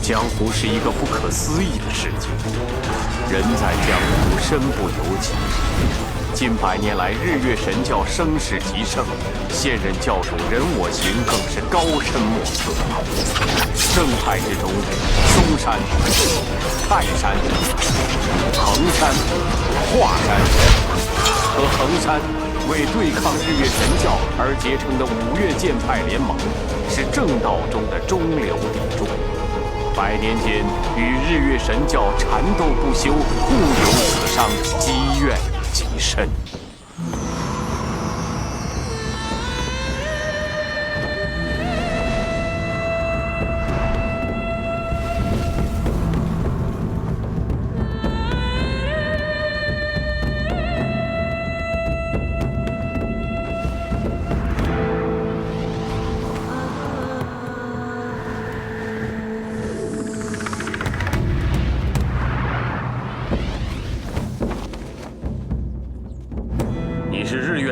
江湖是一个不可思议的世界，人在江湖身不由己。近100年来，日月神教声势极盛，现任教主人我行更是高深莫测。正派之中，嵩山、泰山、衡山、华山和衡山为对抗日月神教而结成的五岳剑派联盟，是正道中的中流砥柱。100年间与日月神教缠斗不休，互有死伤，积怨极深。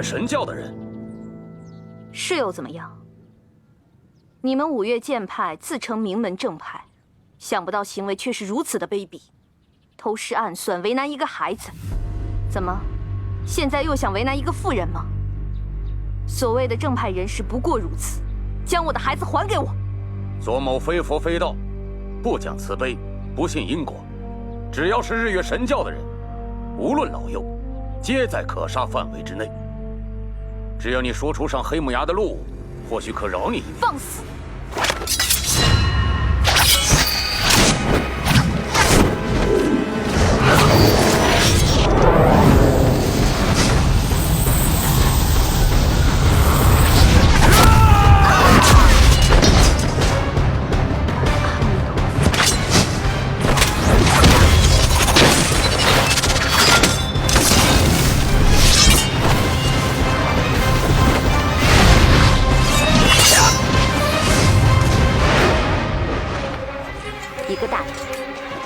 神教的人是又怎么样？你们五岳剑派自称名门正派，想不到行为却是如此的卑鄙，偷师暗算，为难一个孩子。怎么，现在又想为难一个妇人吗？所谓的正派人士不过如此，将我的孩子还给我。左某非佛非道，不讲慈悲，不信因果，只要是日月神教的人，无论老幼，皆在可杀范围之内。只要你说出上黑木崖的路，或许可饶你一命。放肆！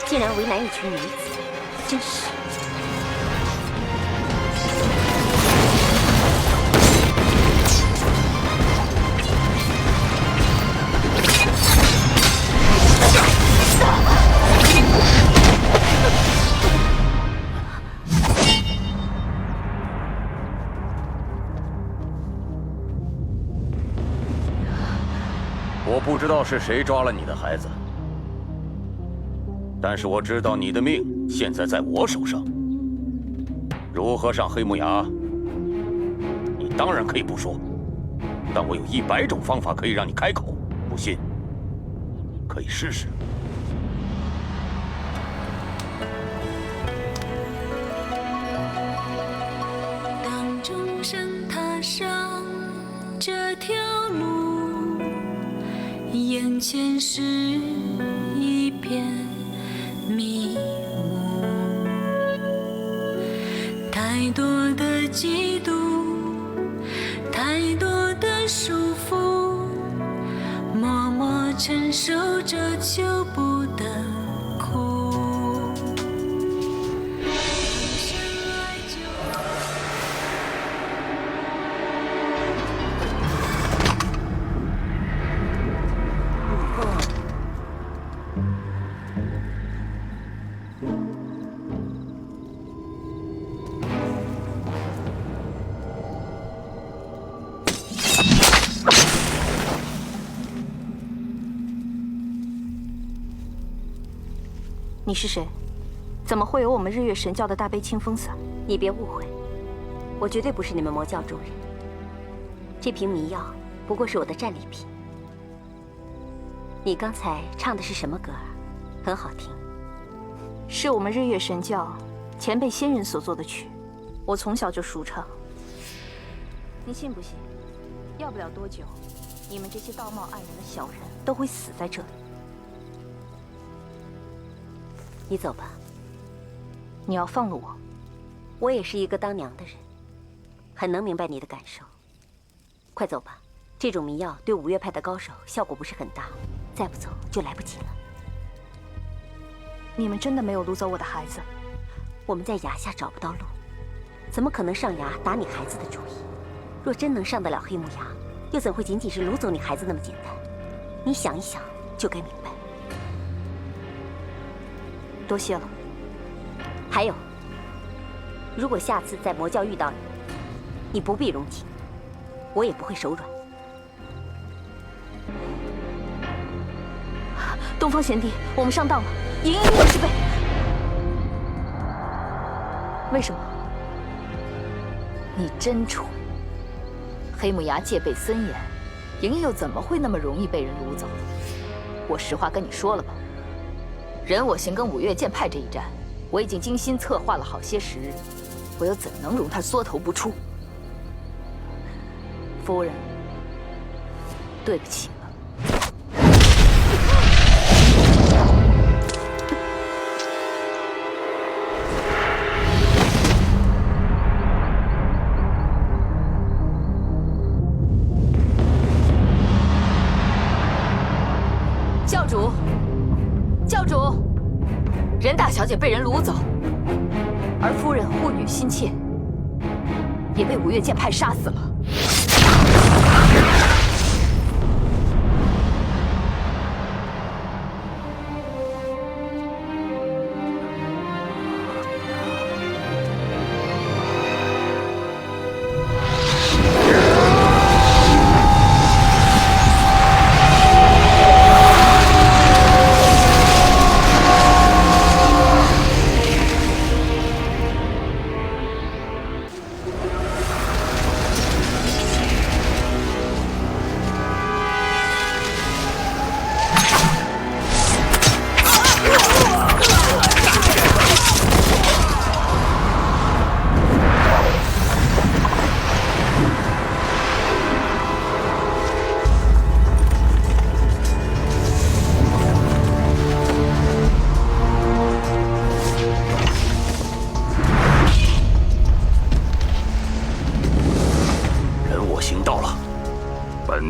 竟然为难一群女子，真是……我不知道是谁抓了你的孩子。但是我知道你的命现在在我手上，如何上黑木崖，你当然可以不说，但我有100种方法可以让你开口，不信可以试试。当众生踏上这条路，眼前是一片迷雾，太多的嫉妒，太多的束缚，默默承受着求不得苦。深爱就你是谁？怎么会有我们日月神教的大悲清风伞？你别误会，我绝对不是你们魔教中人。这瓶迷药不过是我的战利品。你刚才唱的是什么歌儿？很好听。是我们日月神教前辈仙人所作的曲，我从小就熟唱。你信不信？要不了多久，你们这些道貌岸然的小人都会死在这里。你走吧。你要放了我？我也是一个当娘的人，很能明白你的感受。快走吧，这种迷药对五岳派的高手效果不是很大，再不走就来不及了。你们真的没有掳走我的孩子？我们在崖下找不到路，怎么可能上崖打你孩子的主意？若真能上得了黑木崖，又怎会仅仅是掳走你孩子那么简单？你想一想就该明白。多谢了。还有，如果下次在魔教遇到你，你不必容情，我也不会手软。东方贤弟，我们上当了，莹莹也是被……为什么？你真蠢！黑木崖戒备森严，莹莹又怎么会那么容易被人掳走？我实话跟你说了吧，人我行跟五岳剑派这一战，我已经精心策划了好些时日，我又怎能容他缩头不出？夫人，对不起了。教主，任大小姐被人掳走，而夫人护女心切，也被五岳剑派杀死了。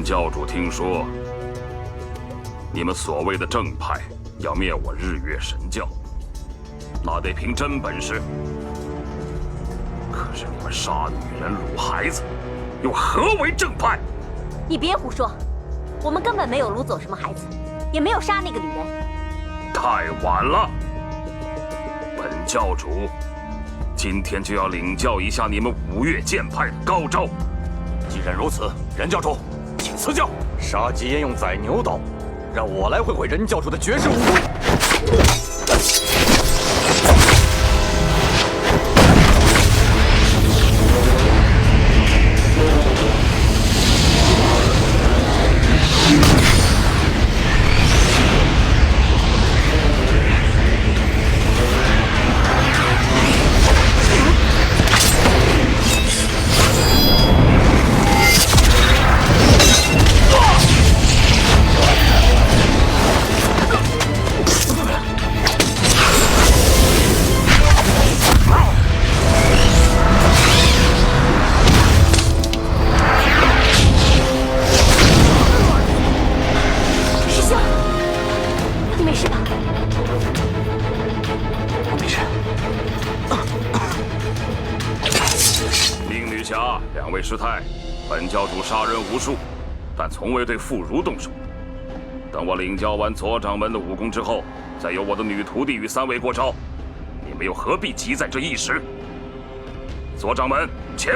教主听说，你们所谓的正派要灭我日月神教，那得凭真本事。可是你们杀女人、掳孩子，又何为正派？你别胡说，我们根本没有掳走什么孩子，也没有杀那个女人。太晚了，本教主今天就要领教一下你们五岳剑派的高招。既然如此，任教主，请赐教。杀鸡焉用宰牛刀，让我来会会任教主的绝世武功。师太，本教主杀人无数，但从未对妇孺动手。等我领教完左掌门的武功之后，再由我的女徒弟与三位过招。你们又何必急在这一时？左掌门，请。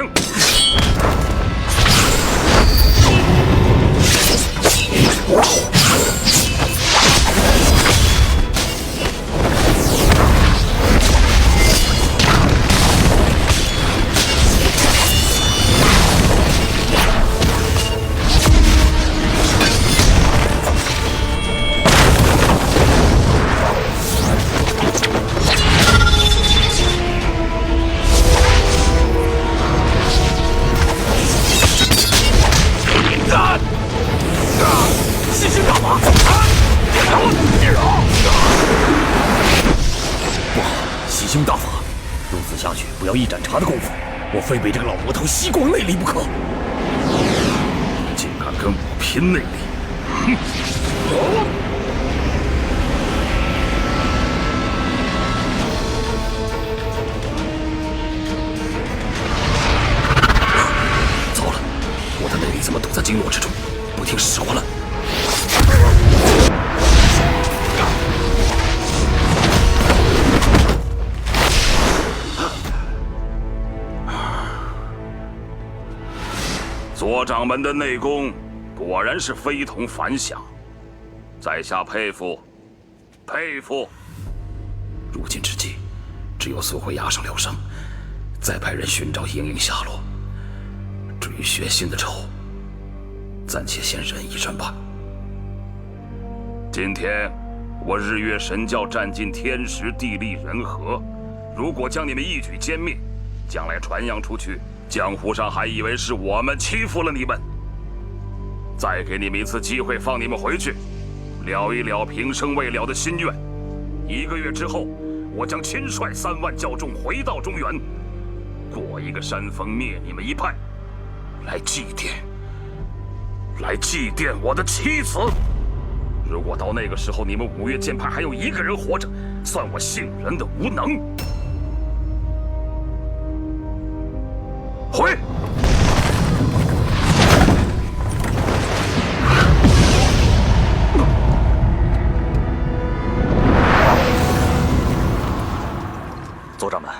不要一盏茶的功夫，我非被这个老魔头吸光内力不可！竟敢跟我拼内力！哼！糟了，我的内力怎么堵在经络之中，不听使唤了？左掌门的内功果然是非同凡响，在下佩服，佩服。如今之计，只有速回崖上疗伤，再派人寻找莹莹下落，至于血腥的仇，暂且先忍一忍吧。今天我日月神教占尽天时地利人和，如果将你们一举歼灭，将来传扬出去，江湖上还以为是我们欺负了你们。再给你们一次机会，放你们回去，了一了平生未了的心愿。1个月之后，我将亲率3万教众回到中原，过一个山峰，灭你们一派，来祭奠我的妻子。如果到那个时候你们5岳剑派还有1个人活着，算我杏仁的无能。回。左掌门，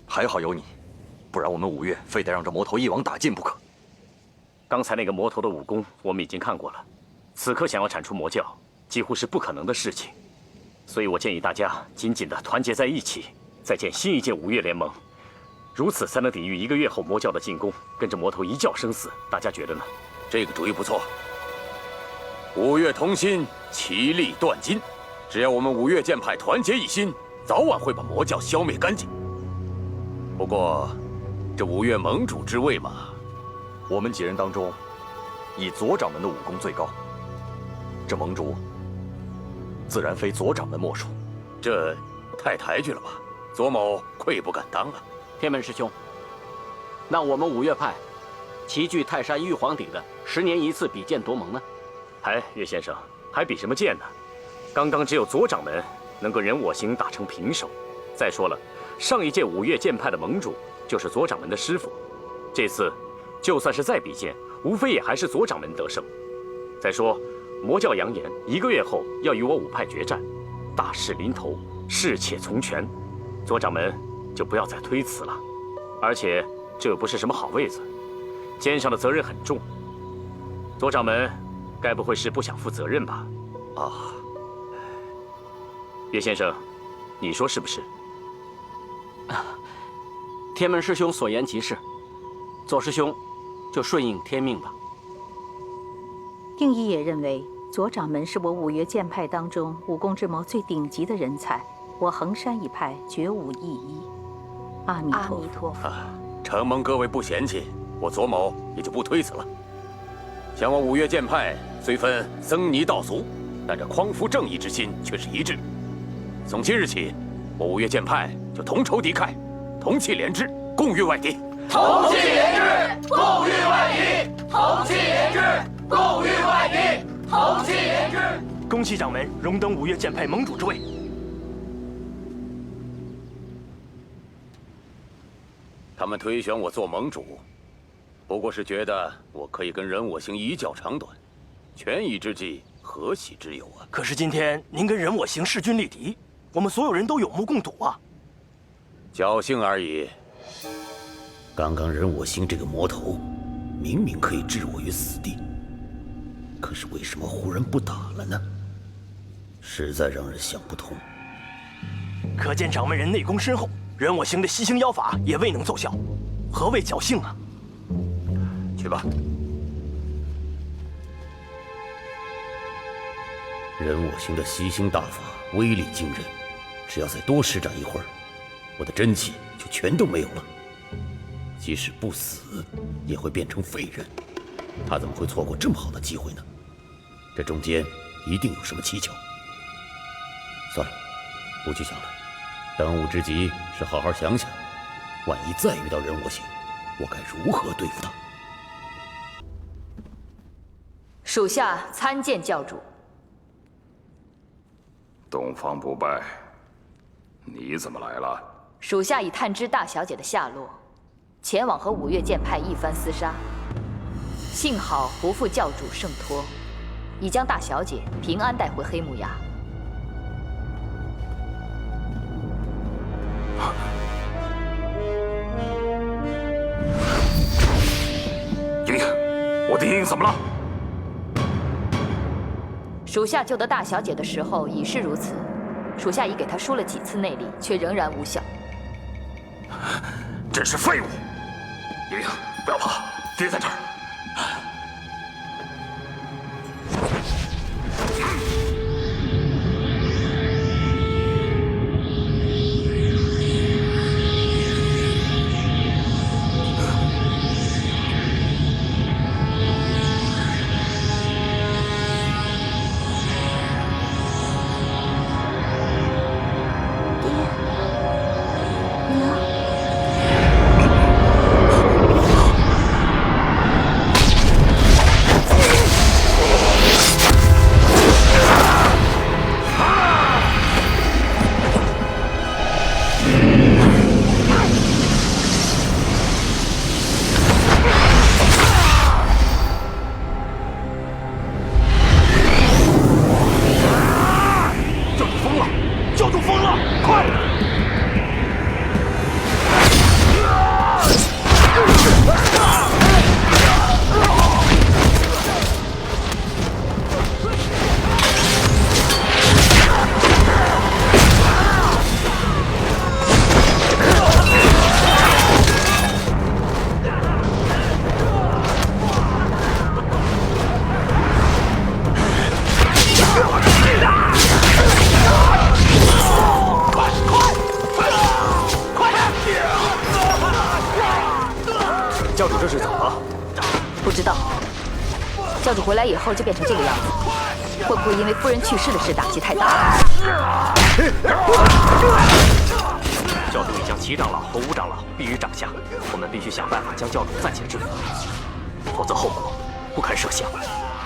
还好有你，不然我们5岳非得让这魔头一网打尽不可。刚才那个魔头的武功我们已经看过了，此刻想要铲除魔教，几乎是不可能的事情。所以我建议大家紧紧地团结在一起，再建新一届5岳联盟，如此才能抵御1个月后魔教的进攻，跟着魔头一较生死。大家觉得呢？这个主意不错。5岳同心，其利断金。只要我们5岳剑派团结一心，早晚会把魔教消灭干净。不过，这5岳盟主之位嘛，我们几人当中，以左掌门的武功最高，这盟主自然非左掌门莫属。这太抬举了吧？左某愧不敢当啊。天门师兄，那我们5岳派齐聚泰山玉皇邸的10年一次比剑夺盟呢？哎，岳先生，还比什么剑呢？刚刚只有左掌门能够人我行打成平手。再说了，上一届5岳剑派的盟主就是左掌门的师傅，这次就算是再比剑，无非也还是左掌门得胜。再说，魔教扬言1个月后要与我5派决战，大势临头，侍妾从权，左掌门就不要再推辞了。而且这又不是什么好位子，肩上的责任很重。左掌门该不会是不想负责任吧？啊，岳先生，你说是不是？天门师兄所言极是，左师兄就顺应天命吧。定一也认为，左掌门是我5岳剑派当中武功之谋最顶级的人才，我衡山一派绝无异议。阿弥陀佛。承蒙各位不嫌弃，我左某也就不推辞了。想往5岳剑派虽分僧尼道俗，但这匡扶正义之心却是一致。从今日起，我5岳剑派就同仇敌忾，同气连枝，共御外敌。同气连枝，共御外敌；同气连枝，共御外敌；同气连枝。恭喜掌门荣登5岳剑派盟主之位。他们推选我做盟主，不过是觉得我可以跟人我行一较长短，权宜之计，何喜之有啊？可是今天您跟人我行势均力敌，我们所有人都有目共睹啊！侥幸而已。刚刚人我行这个魔头，明明可以置我于死地，可是为什么忽然不打了呢？实在让人想不通。可见掌门人内功深厚，人我行的吸星妖法也未能奏效，何谓侥幸啊？去吧。人我行的吸星大法威力惊人，只要再多施展一会儿，我的真气就全都没有了。即使不死，也会变成废人。他怎么会错过这么好的机会呢？这中间一定有什么蹊跷。算了，不去想了。当务之急是好好想想，万一再遇到人我行，我该如何对付他？属下参见教主。东方不败，你怎么来了？属下已探知大小姐的下落，前往和5岳剑派一番厮杀，幸好不负教主圣托，已将大小姐平安带回黑木崖。莹莹，我弟怎么了？属下救得大小姐的时候已是如此，属下已给她输了几次内力，却仍然无效。真是废物！莹莹，不要怕，爹在这儿。教主回来以后就变成这个样子，会不会因为夫人去世的事打击太大了？教主已将齐长老和吴长老逼于掌下，我们必须想办法将教主暂且制服，否则后果不堪设想。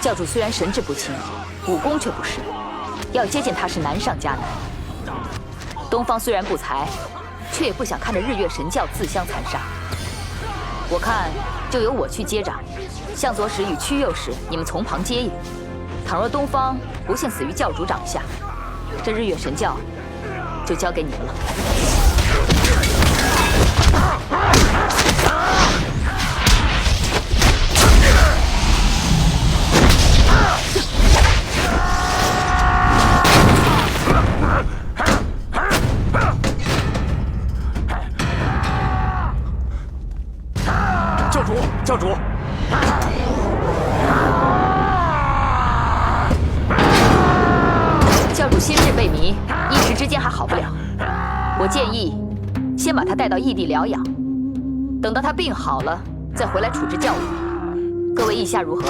教主虽然神志不清，武功却不是，要接近他是难上加难。东方虽然不才，却也不想看着日月神教自相残杀。我看就由我去接掌。向左使与屈右使，你们从旁接应。倘若东方不幸死于教主掌下，这日月神教就交给你们了。教主，教主。教主心智被迷，一时之间还好不了。我建议先把他带到异地疗养，等到他病好了，再回来处置教务。各位意下如何？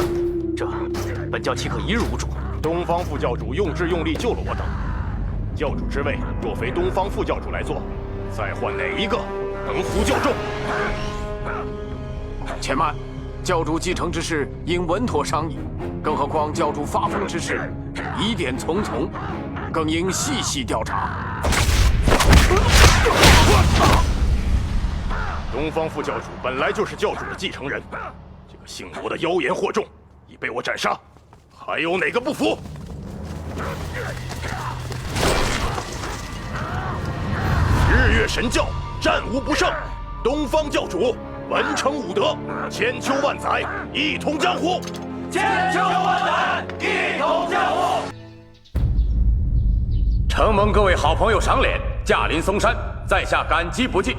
这本教岂可一日无主？东方副教主用智用力救了我等，教主之位若非东方副教主来做，再换哪一个能服教众？且慢，教主继承之事应稳妥商议，更何况教主发疯之事疑点重重，更应细细调查。东方副教主本来就是教主的继承人，这个姓罗的妖言惑众，已被我斩杀，还有哪个不服？日月神教战无不胜，东方教主文成武德，千秋万载，一统江湖。千秋万载，一统江湖。承蒙各位好朋友赏脸，驾临嵩山，在下感激不尽。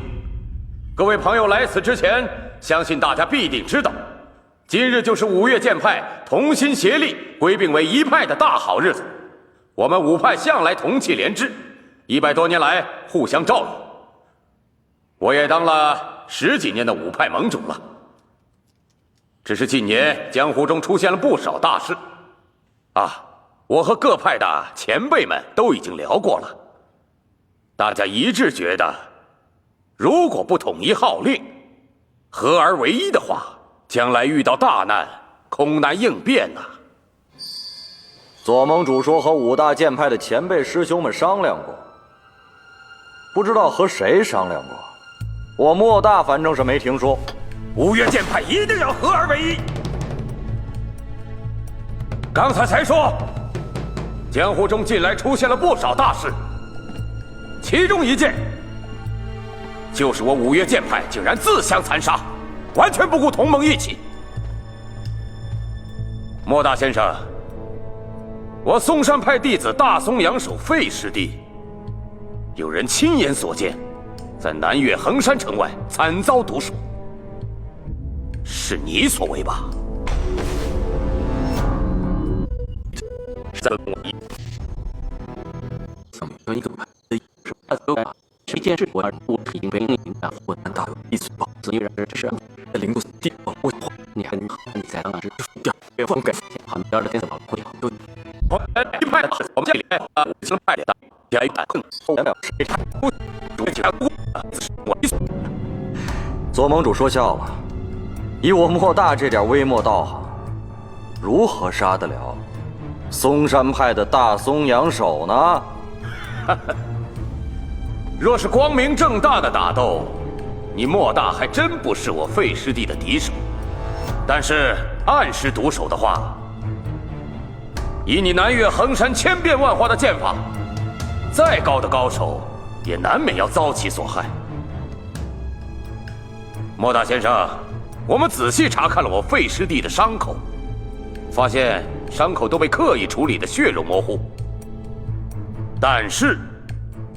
各位朋友来此之前，相信大家必定知道，今日就是五岳剑派同心协力归并为一派的大好日子。我们五派向来同气连枝，100多年来互相照应。我也当了10几年的五派盟主了。只是近年江湖中出现了不少大事，我和各派的前辈们都已经聊过了，大家一致觉得，如果不统一号令，合而为一的话，将来遇到大难，空难应变呐。左盟主说和五大剑派的前辈师兄们商量过，不知道和谁商量过，我莫大反正是没听说。五岳剑派一定要合而为一。刚才说，江湖中近来出现了不少大事，其中一件，就是我五岳剑派竟然自相残杀，完全不顾同盟义气。莫大先生，我嵩山派弟子大松阳守费师弟，有人亲眼所见，在南岳衡山城外惨遭毒手，是你所为吧？一个是一件事，我已经被领导我难道一次报自然这是领导地方我你还你在当时掉别放给旁边的电子保护都一派我们这里五星派的加一百更后面谁差不主家我左盟主说笑了，以我莫大这点微末道行，如何杀得了嵩山派的大松阳守呢？若是光明正大的打斗，你莫大还真不是我费师弟的敌手。但是暗施毒手的话，以你南岳衡山千变万化的剑法，再高的高手也难免要遭其所害。莫大先生，我们仔细查看了我费师弟的伤口，发现伤口都被刻意处理的血肉模糊，但是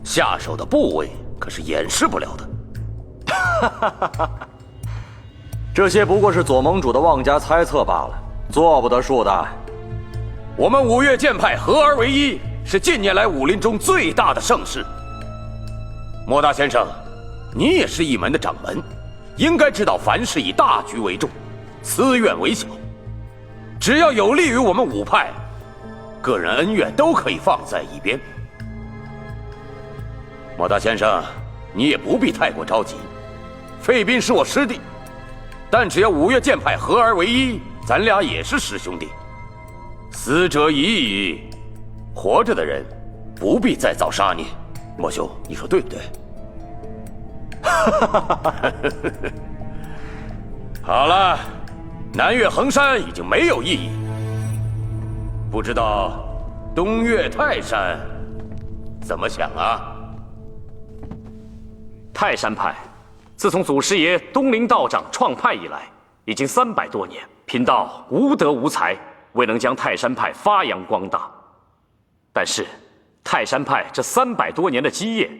下手的部位可是掩饰不了的。这些不过是左盟主的妄加猜测罢了，做不得数的。我们五岳剑派合而为一，是近年来武林中最大的盛事。莫大先生，你也是一门的掌门，应该知道凡事以大局为重，私怨为小。只要有利于我们五派，个人恩怨都可以放在一边。莫大先生，你也不必太过着急。费斌是我师弟，但只要五岳剑派合而为一，咱俩也是师兄弟。死者已矣，活着的人不必再造杀孽。莫兄，你说对不对？好了，南岳衡山已经没有意义，不知道东岳泰山怎么想啊？泰山派自从祖师爷东林道长创派以来，已经300多年，贫道无德无才，未能将泰山派发扬光大。但是泰山派这300多年的基业，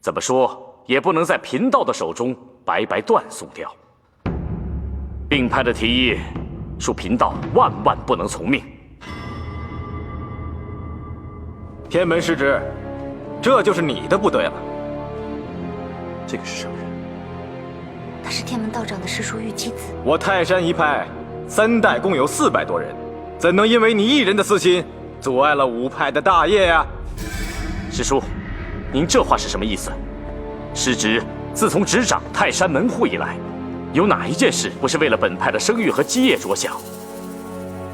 怎么说也不能在贫道的手中白白断送掉。并派的提议，恕贫道万万不能从命。天门师侄，这就是你的不对了。这个是什么人？他是天门道长的师叔玉姬子。我泰山一派3代共有400多人，怎能因为你一人的私心，阻碍了五派的大业呀？师叔，您这话是什么意思？师侄自从执掌泰山门户以来，有哪一件事不是为了本派的声誉和基业着想？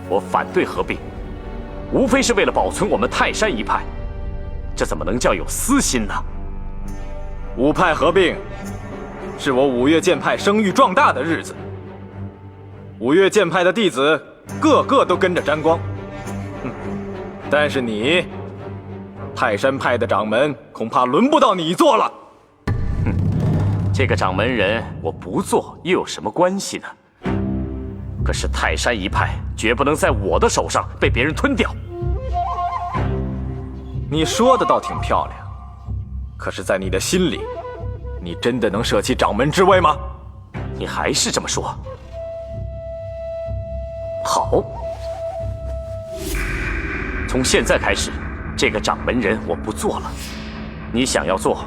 我反对合并，无非是为了保存我们泰山一派，这怎么能叫有私心呢？五派合并，是我五岳剑派声誉壮大的日子。五岳剑派的弟子个个都跟着沾光，但是你，泰山派的掌门恐怕轮不到你做了。这个掌门人我不做又有什么关系呢？可是泰山一派绝不能在我的手上被别人吞掉。你说的倒挺漂亮，可是在你的心里，你真的能舍弃掌门之位吗？你还是这么说。好，从现在开始，这个掌门人我不做了。你想要做，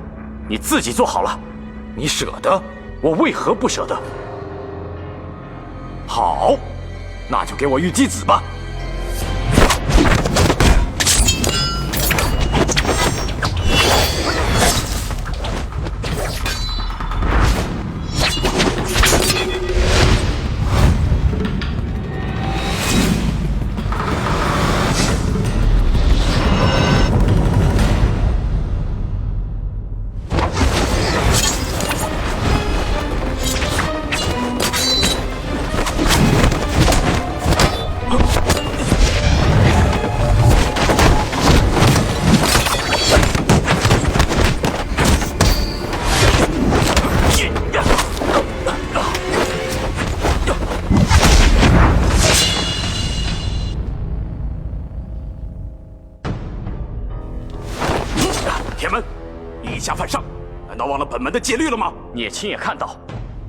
你自己做好了。你舍得？我为何不舍得？好，那就给我玉姬子吧。下犯上，难道忘了本门的戒律了吗？你也亲眼看到，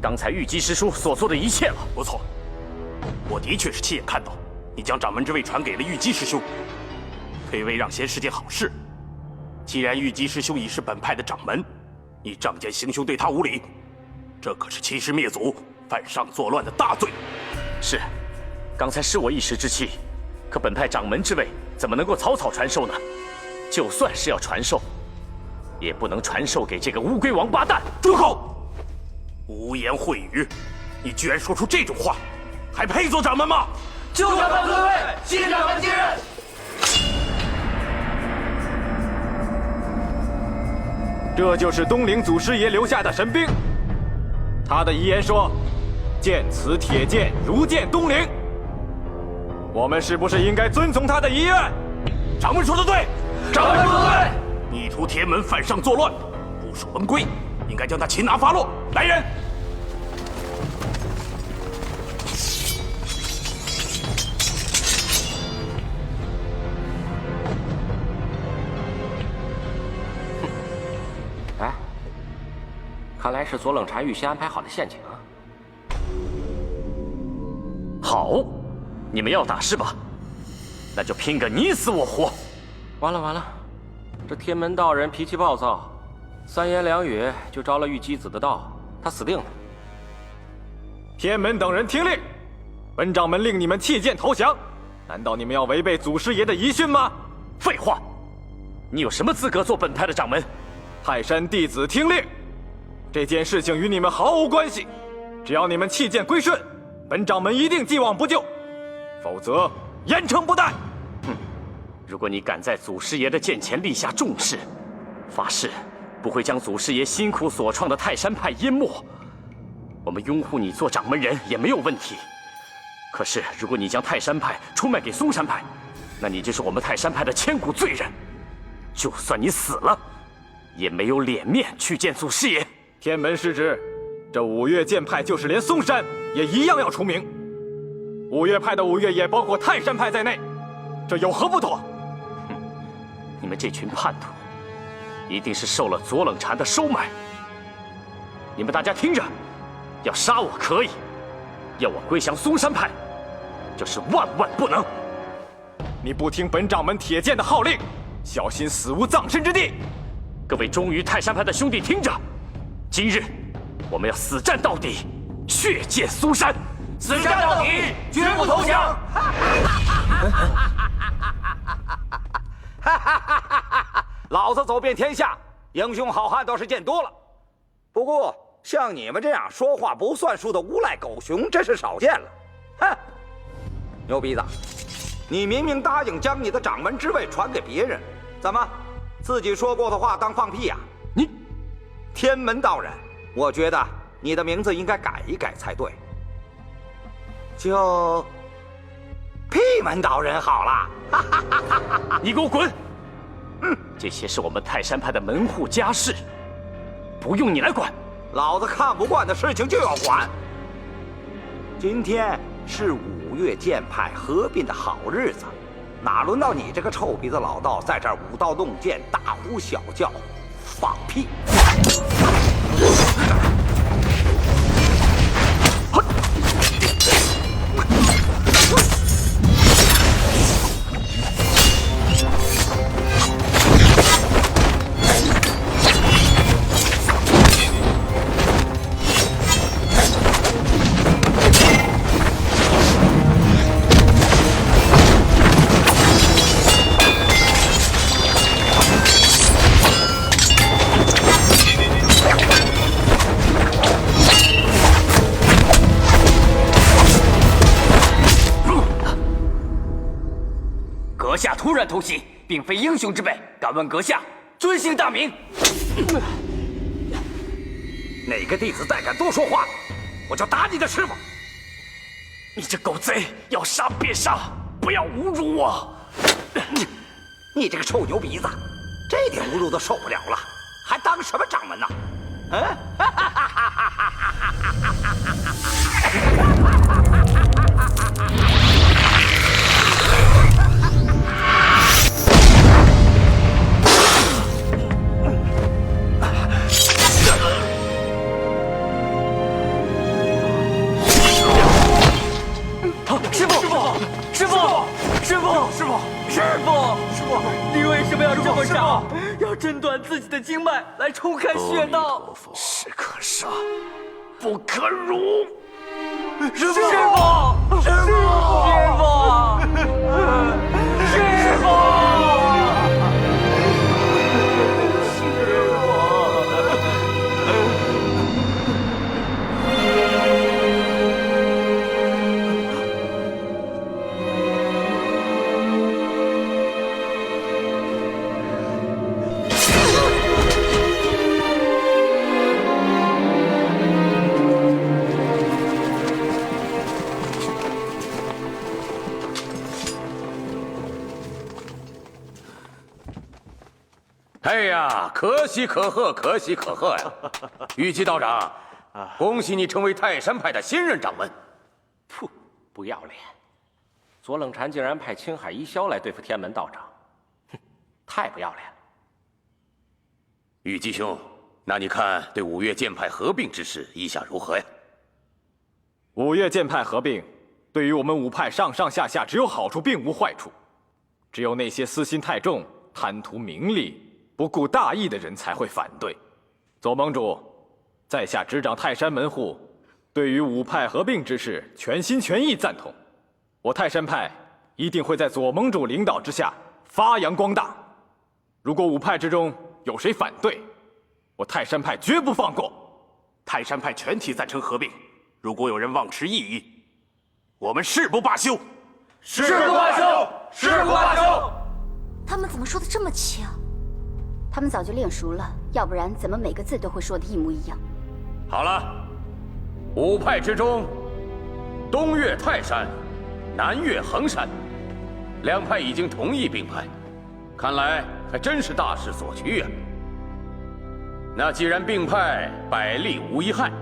刚才玉姬师叔所做的一切了。不错，我的确是亲眼看到，你将掌门之位传给了玉姬师兄，推位让贤是件好事。既然玉姬师兄已是本派的掌门，你仗剑行凶对他无礼，这可是欺师灭祖、犯上作乱的大罪。是，刚才是我一时之气，可本派掌门之位怎么能够草草传授呢？就算是要传授，也不能传授给这个乌龟王八蛋！住口！污言秽语！你居然说出这种话，还配做掌门吗？旧掌门退位，新掌门接任。这就是东陵祖师爷留下的神兵。他的遗言说：“剑此铁剑，如见东陵。”我们是不是应该遵从他的遗愿？掌门说的对，掌门说的对。逆出天门，犯上作乱，不守门规，应该将他擒拿发落。来人！哎，看来是左冷禅预先安排好的陷阱啊。好，你们要打是吧？那就拼个你死我活！完了完了，这天门道人脾气暴躁，三言两语就着了玉姬子的道，他死定了。天门等人听令，本掌门令你们弃剑投降，难道你们要违背祖师爷的遗训吗？废话，你有什么资格做本派的掌门？泰山弟子听令，这件事情与你们毫无关系，只要你们弃剑归顺，本掌门一定既往不咎，否则严惩不贷。如果你敢在祖师爷的剑前立下重誓，发誓不会将祖师爷辛苦所创的泰山派淹没，我们拥护你做掌门人也没有问题。可是如果你将泰山派出卖给嵩山派，那你就是我们泰山派的千古罪人，就算你死了，也没有脸面去见祖师爷。天门失职，这五岳剑派就是连嵩山也一样要除名。五岳派的五岳也包括泰山派在内，这有何不妥？你们这群叛徒，一定是受了左冷禅的收买。你们大家听着，要杀我可以，要我归降嵩山派，就是万万不能。你不听本掌门铁剑的号令，小心死无葬身之地。各位忠于泰山派的兄弟听着，今日我们要死战到底，血溅嵩山，死战到底，绝不投降。老子走遍天下，英雄好汉倒是见多了，不过像你们这样说话不算数的无赖狗熊，真是少见了。哼，牛鼻子，你明明答应将你的掌门之位传给别人，怎么自己说过的话当放屁呀？你天门道人，我觉得你的名字应该改一改才对，就屁门道人好了。你给我滚！这些是我们泰山派的门户家事，不用你来管。老子看不惯的事情就要管。今天是五岳剑派合并的好日子，哪轮到你这个臭鼻子老道在这儿舞刀弄剑、大呼小叫、放屁？阁下突然偷袭，并非英雄之辈，敢问阁下尊姓大名？哪个弟子再敢多说话，我就打你的师傅！你这狗贼，要杀便杀，不要侮辱我！你这个臭牛鼻子，这点侮辱都受不了了，还当什么掌门呢？你为什么要这么傻？要挣断自己的经脉来冲开穴道？士可杀，不可辱。师父，师父。哎呀，可喜可贺，可喜可贺呀！玉姬道长，恭喜你成为泰山派的新任掌门。噗，不要脸！左冷禅竟然派青海一霄来对付天门道长，哼，太不要脸了！玉姬兄，那你看对五岳剑派合并之事意下如何呀？五岳剑派合并，对于我们五派上上下下只有好处，并无坏处。只有那些私心太重、贪图名利、不顾大义的人才会反对。左盟主，在下执掌泰山门户，对于五派合并之事全心全意赞同。我泰山派一定会在左盟主领导之下发扬光大。如果五派之中有谁反对，我泰山派绝不放过。泰山派全体赞成合并，如果有人妄持异议，我们誓不罢休。誓不罢休！誓不罢休！他们怎么说的这么轻？他们早就练熟了，要不然怎么每个字都会说的一模一样？好了，五派之中，东岳泰山，南岳衡山，两派已经同意并派，看来还真是大势所趋呀。那既然并派，百利无一害，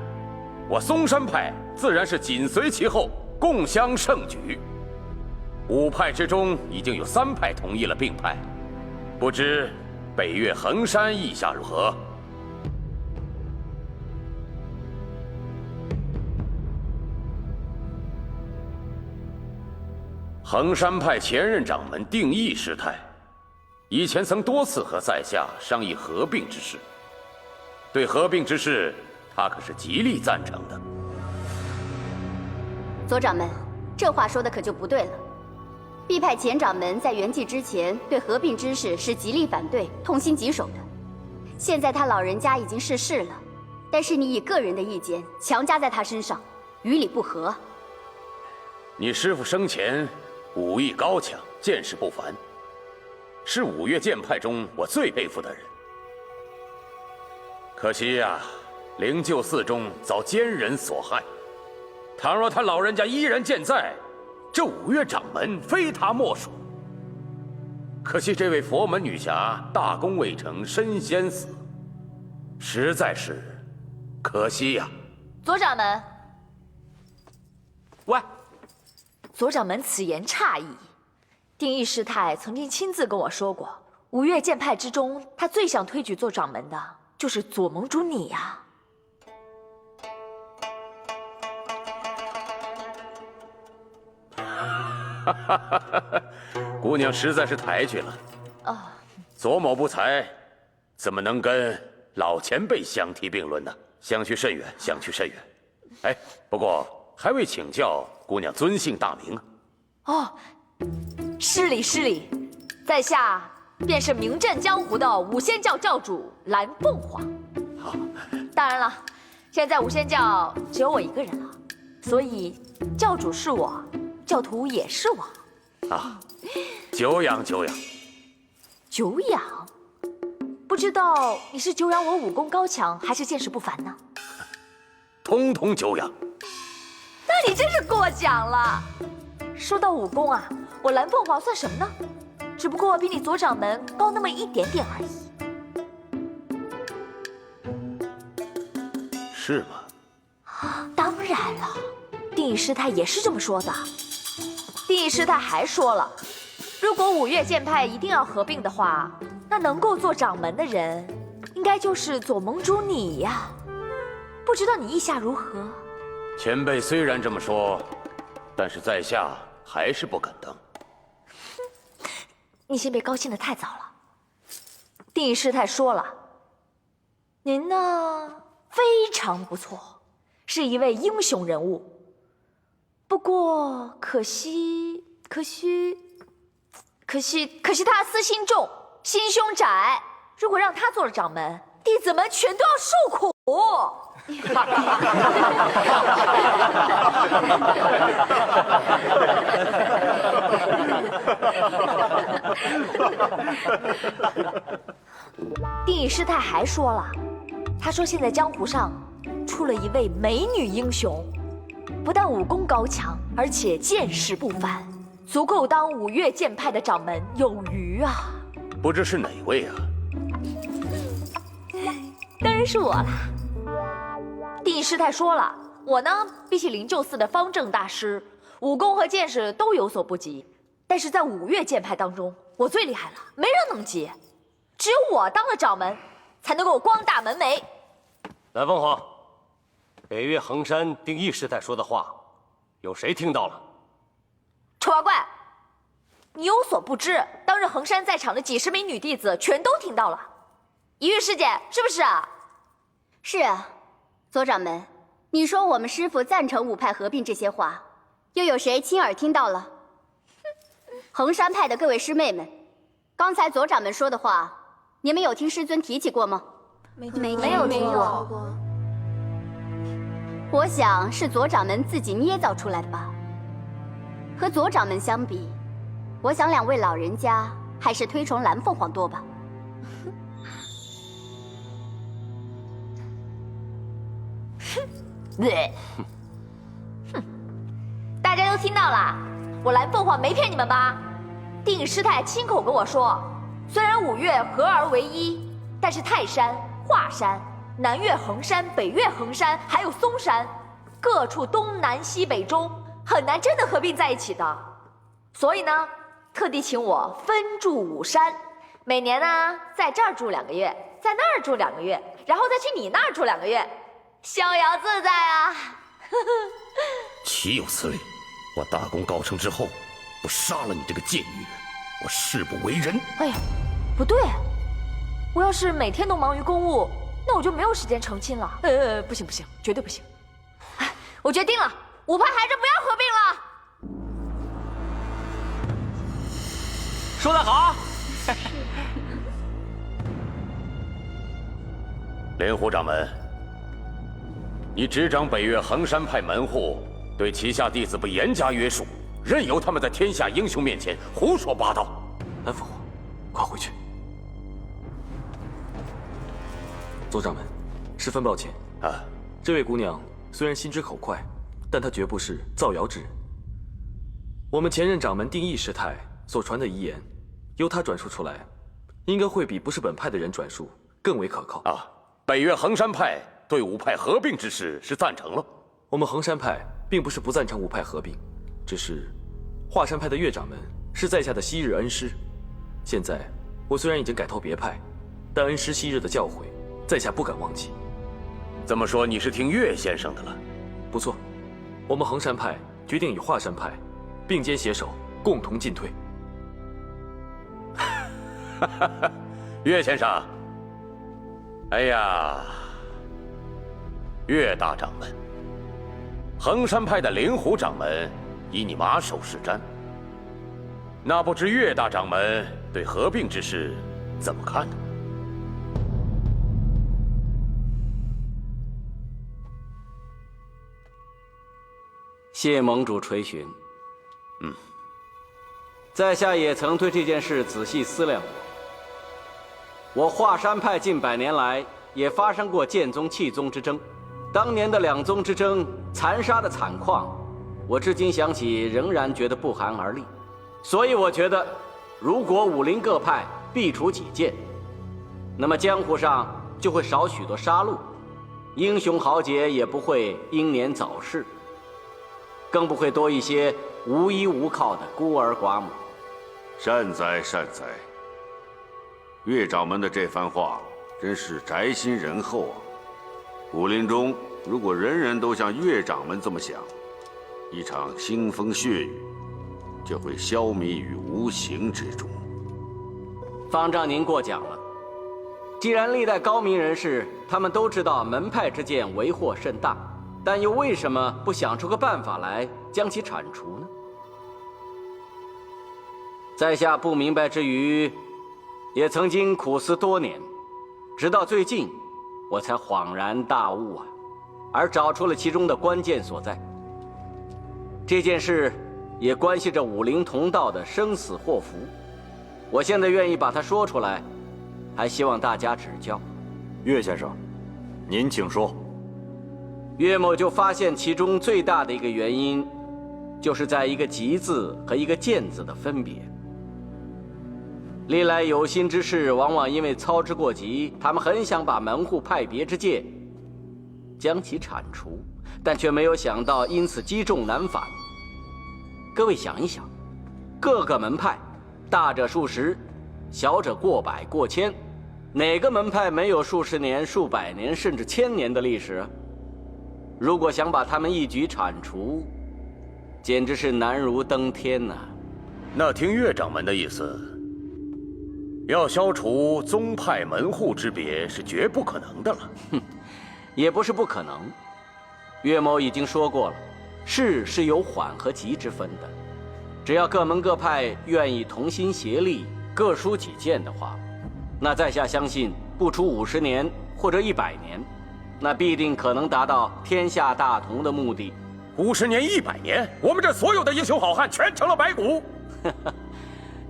我嵩山派自然是紧随其后，共襄盛举。五派之中已经有3派同意了并派，不知北岳衡山意下如何？衡山派前任掌门定义师太，以前曾多次和在下商议合并之事。对合并之事，他可是极力赞成的。左掌门，这话说的可就不对了。毕派前掌门在圆寂之前对合并之事是极力反对、痛心疾首的。现在他老人家已经逝世了，但是你以个人的意见强加在他身上，于理不合。你师父生前武艺高强，见识不凡，是五岳剑派中我最佩服的人。可惜呀，灵鹫寺中遭奸人所害。倘若他老人家依然健在，这五岳掌门非他莫属。可惜这位佛门女侠大功未成身先死，实在是可惜呀。左掌门，喂，左掌门此言差矣。定义师太曾经亲自跟我说过，五岳剑派之中，他最想推举做掌门的就是左盟主你呀。姑娘实在是抬举了。哦，左某不才，怎么能跟老前辈相提并论呢？相去甚远，相去甚远。哎，不过还未请教姑娘尊姓大名啊？哦，失礼失礼，在下便是名震江湖的五仙教教主蓝凤凰。好，当然了，现在五仙教只有我一个人了，所以教主是我，教徒也是我。啊，久仰久仰。久仰？不知道你是久仰我武功高强，还是见识不凡呢？通通久仰。那你真是过奖了。说到武功啊，我蓝凤凰算什么呢？只不过比你左掌门高那么一点点而已。是吗？当然了，定义师太也是这么说的。定义师太还说了，如果五岳剑派一定要合并的话，那能够做掌门的人，应该就是左盟主你呀。不知道你意下如何？前辈虽然这么说，但是在下还是不敢当。你先别高兴得太早了。定义师太说了，您呢非常不错，是一位英雄人物。不过可惜他私心重，心胸窄。如果让他做了掌门，弟子们全都要受苦。定义师太还说了，他说现在江湖上出了一位美女英雄，不但武功高强，而且见识不凡，足够当五岳剑派的掌门有余啊！不知是哪位啊？当然是我啦。定义师太说了，我呢比起灵鹫寺的方正大师，武功和见识都有所不及，但是在五岳剑派当中，我最厉害了，没人能及。只有我当了掌门，才能够光大门楣。蓝凤凰，北岳衡山定义师太说的话，有谁听到了？丑八怪，你有所不知，当日衡山在场的几十名女弟子全都听到了。一玉师姐，是不是啊？是啊，左掌门，你说我们师父赞成五派合并这些话，又有谁亲耳听到了？衡山派的各位师妹们，刚才左掌门说的话，你们有听师尊提起过吗？没有听过。我想是左掌门自己捏造出来的吧。和左掌门相比，我想两位老人家还是推崇蓝凤凰多吧。对，大家都听到了，我蓝凤凰没骗你们吧？定义师太亲口跟我说，虽然五岳合而为一，但是泰山、华山、南岳衡山、北岳衡山还有嵩山，各处东南西北中，很难真的合并在一起的。所以呢，特地请我分驻五山，每年呢在这儿住2个月，在那儿住2个月，然后再去你那儿住2个月。逍遥自在啊！岂有此理！我大功告成之后，不杀了你这个贱女人，我誓不为人。哎呀，不对，我要是每天都忙于公务，那我就没有时间成亲了。不行，绝对不行！哎，我决定了，五派还是不要合并了。说得好！莲湖掌门。你执掌北岳衡山派门户，对旗下弟子不严加约束，任由他们在天下英雄面前胡说八道。蓝凤凰，快回去。左掌门，十分抱歉啊，这位姑娘虽然心直口快，但她绝不是造谣之人。我们前任掌门定义师太所传的遗言，由她转述出来，应该会比不是本派的人转述更为可靠啊。北岳衡山派对五派合并之事是赞成了。我们衡山派并不是不赞成五派合并，只是华山派的岳掌门是在下的昔日恩师。现在我虽然已经改投别派，但恩师昔日的教诲，在下不敢忘记。这么说你是听岳先生的了？不错，我们衡山派决定与华山派并肩携手，共同进退。岳先生，哎呀，岳大掌门，衡山派的灵狐掌门以你马首是瞻，那不知岳大掌门对合并之事怎么看呢？谢盟主垂询。在下也曾对这件事仔细思量过。我华山派近100年来也发生过剑宗气宗之争，当年的2宗之争残杀的惨况，我至今想起仍然觉得不寒而栗。所以我觉得，如果武林各派避除己见，那么江湖上就会少许多杀戮，英雄豪杰也不会英年早逝，更不会多一些无依无靠的孤儿寡母。善哉善哉，岳掌门的这番话真是宅心仁厚啊！武林中如果人人都像岳掌门这么想，一场腥风血雨就会消弭于无形之中。方丈您过奖了。既然历代高明人士他们都知道门派之间为祸甚大，但又为什么不想出个办法来将其铲除呢？在下不明白之余，也曾经苦思多年，直到最近，我才恍然大悟啊，而找出了其中的关键所在。这件事也关系着武林同道的生死祸福，我现在愿意把它说出来，还希望大家指教。岳先生，您请说。岳某就发现其中最大的一个原因，就是在一个吉字和一个贱字的分别。历来有心之士往往因为操之过急，他们很想把门户派别之戒将其铲除，但却没有想到因此积重难返。各位想一想，各个门派，大者数十，小者过百过千，哪个门派没有数十年、数百年甚至千年的历史啊？如果想把他们一举铲除，简直是难如登天呐！那听岳掌门的意思，要消除宗派门户之别是绝不可能的了。哼，也不是不可能。岳某已经说过了，事是有缓和急之分的。只要各门各派愿意同心协力，各抒己见的话，那在下相信，不出50年或者100年，那必定可能达到天下大同的目的。50年、100年，我们这所有的英雄好汉全成了白骨。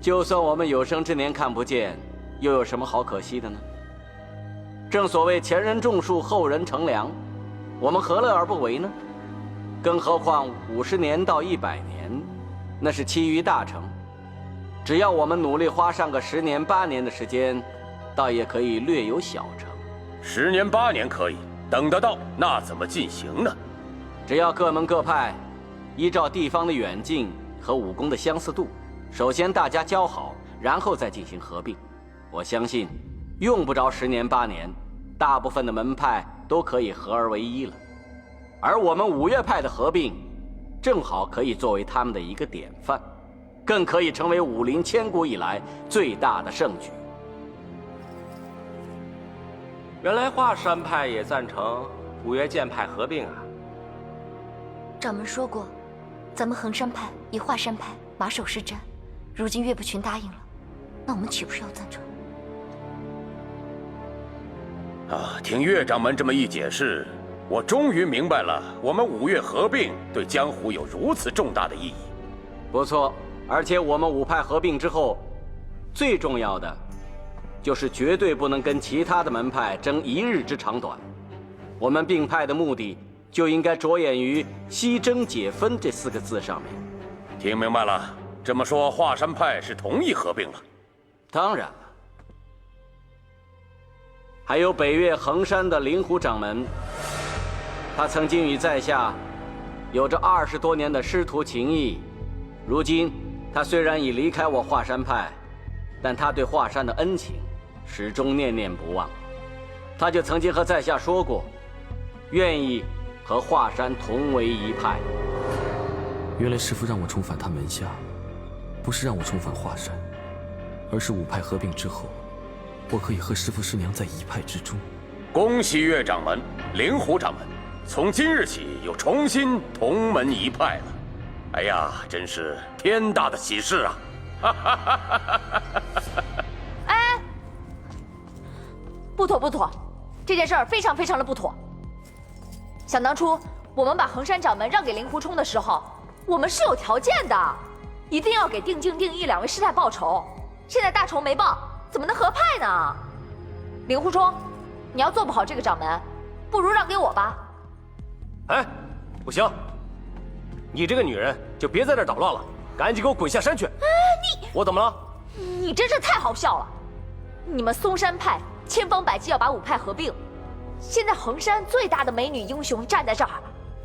就算我们有生之年看不见，又有什么好可惜的呢？正所谓前人种树，后人乘凉，我们何乐而不为呢？更何况50年到100年，那是期于大成。只要我们努力花上个10年、8年的时间，倒也可以略有小成。10年、8年可以等得到，那怎么进行呢？只要各门各派依照地方的远近和武功的相似度，首先大家交好，然后再进行合并。我相信，用不着10年、8年，大部分的门派都可以合而为一了。而我们五岳派的合并，正好可以作为他们的一个典范，更可以成为武林千古以来最大的盛举。原来华山派也赞成五岳剑派合并啊？掌门说过，咱们衡山派与华山派马首是瞻，如今岳不群答应了，那我们岂不是要赞成？啊，听岳掌门这么一解释，我终于明白了，我们五岳合并对江湖有如此重大的意义。不错，而且我们五派合并之后，最重要的就是绝对不能跟其他的门派争一日之长短。我们并派的目的就应该着眼于西征解分这4个字上面。听明白了，这么说华山派是同意合并了？当然了。还有北岳衡山的灵狐掌门，他曾经与在下有着20多年的师徒情谊。如今他虽然已离开我华山派，但他对华山的恩情始终念念不忘。他就曾经和在下说过，愿意和华山同为一派。原来师父让我重返他门下，不是让我重返华山，而是五派合并之后，我可以和师父师娘在一派之中。恭喜岳掌门、灵狐掌门，从今日起又重新同门一派了。哎呀，真是天大的喜事啊！哎，不妥不妥，这件事儿非常非常的不妥。想当初我们把衡山掌门让给令狐冲的时候，我们是有条件的，一定要给定静、定一2位师太报仇。现在大仇没报，怎么能合派呢？令狐冲，你要做不好这个掌门，不如让给我吧。哎，不行，你这个女人就别在这捣乱了，赶紧给我滚下山去！你我怎么了？你真是太好笑了！你们嵩山派千方百计要把五派合并，现在衡山最大的美女英雄站在这儿，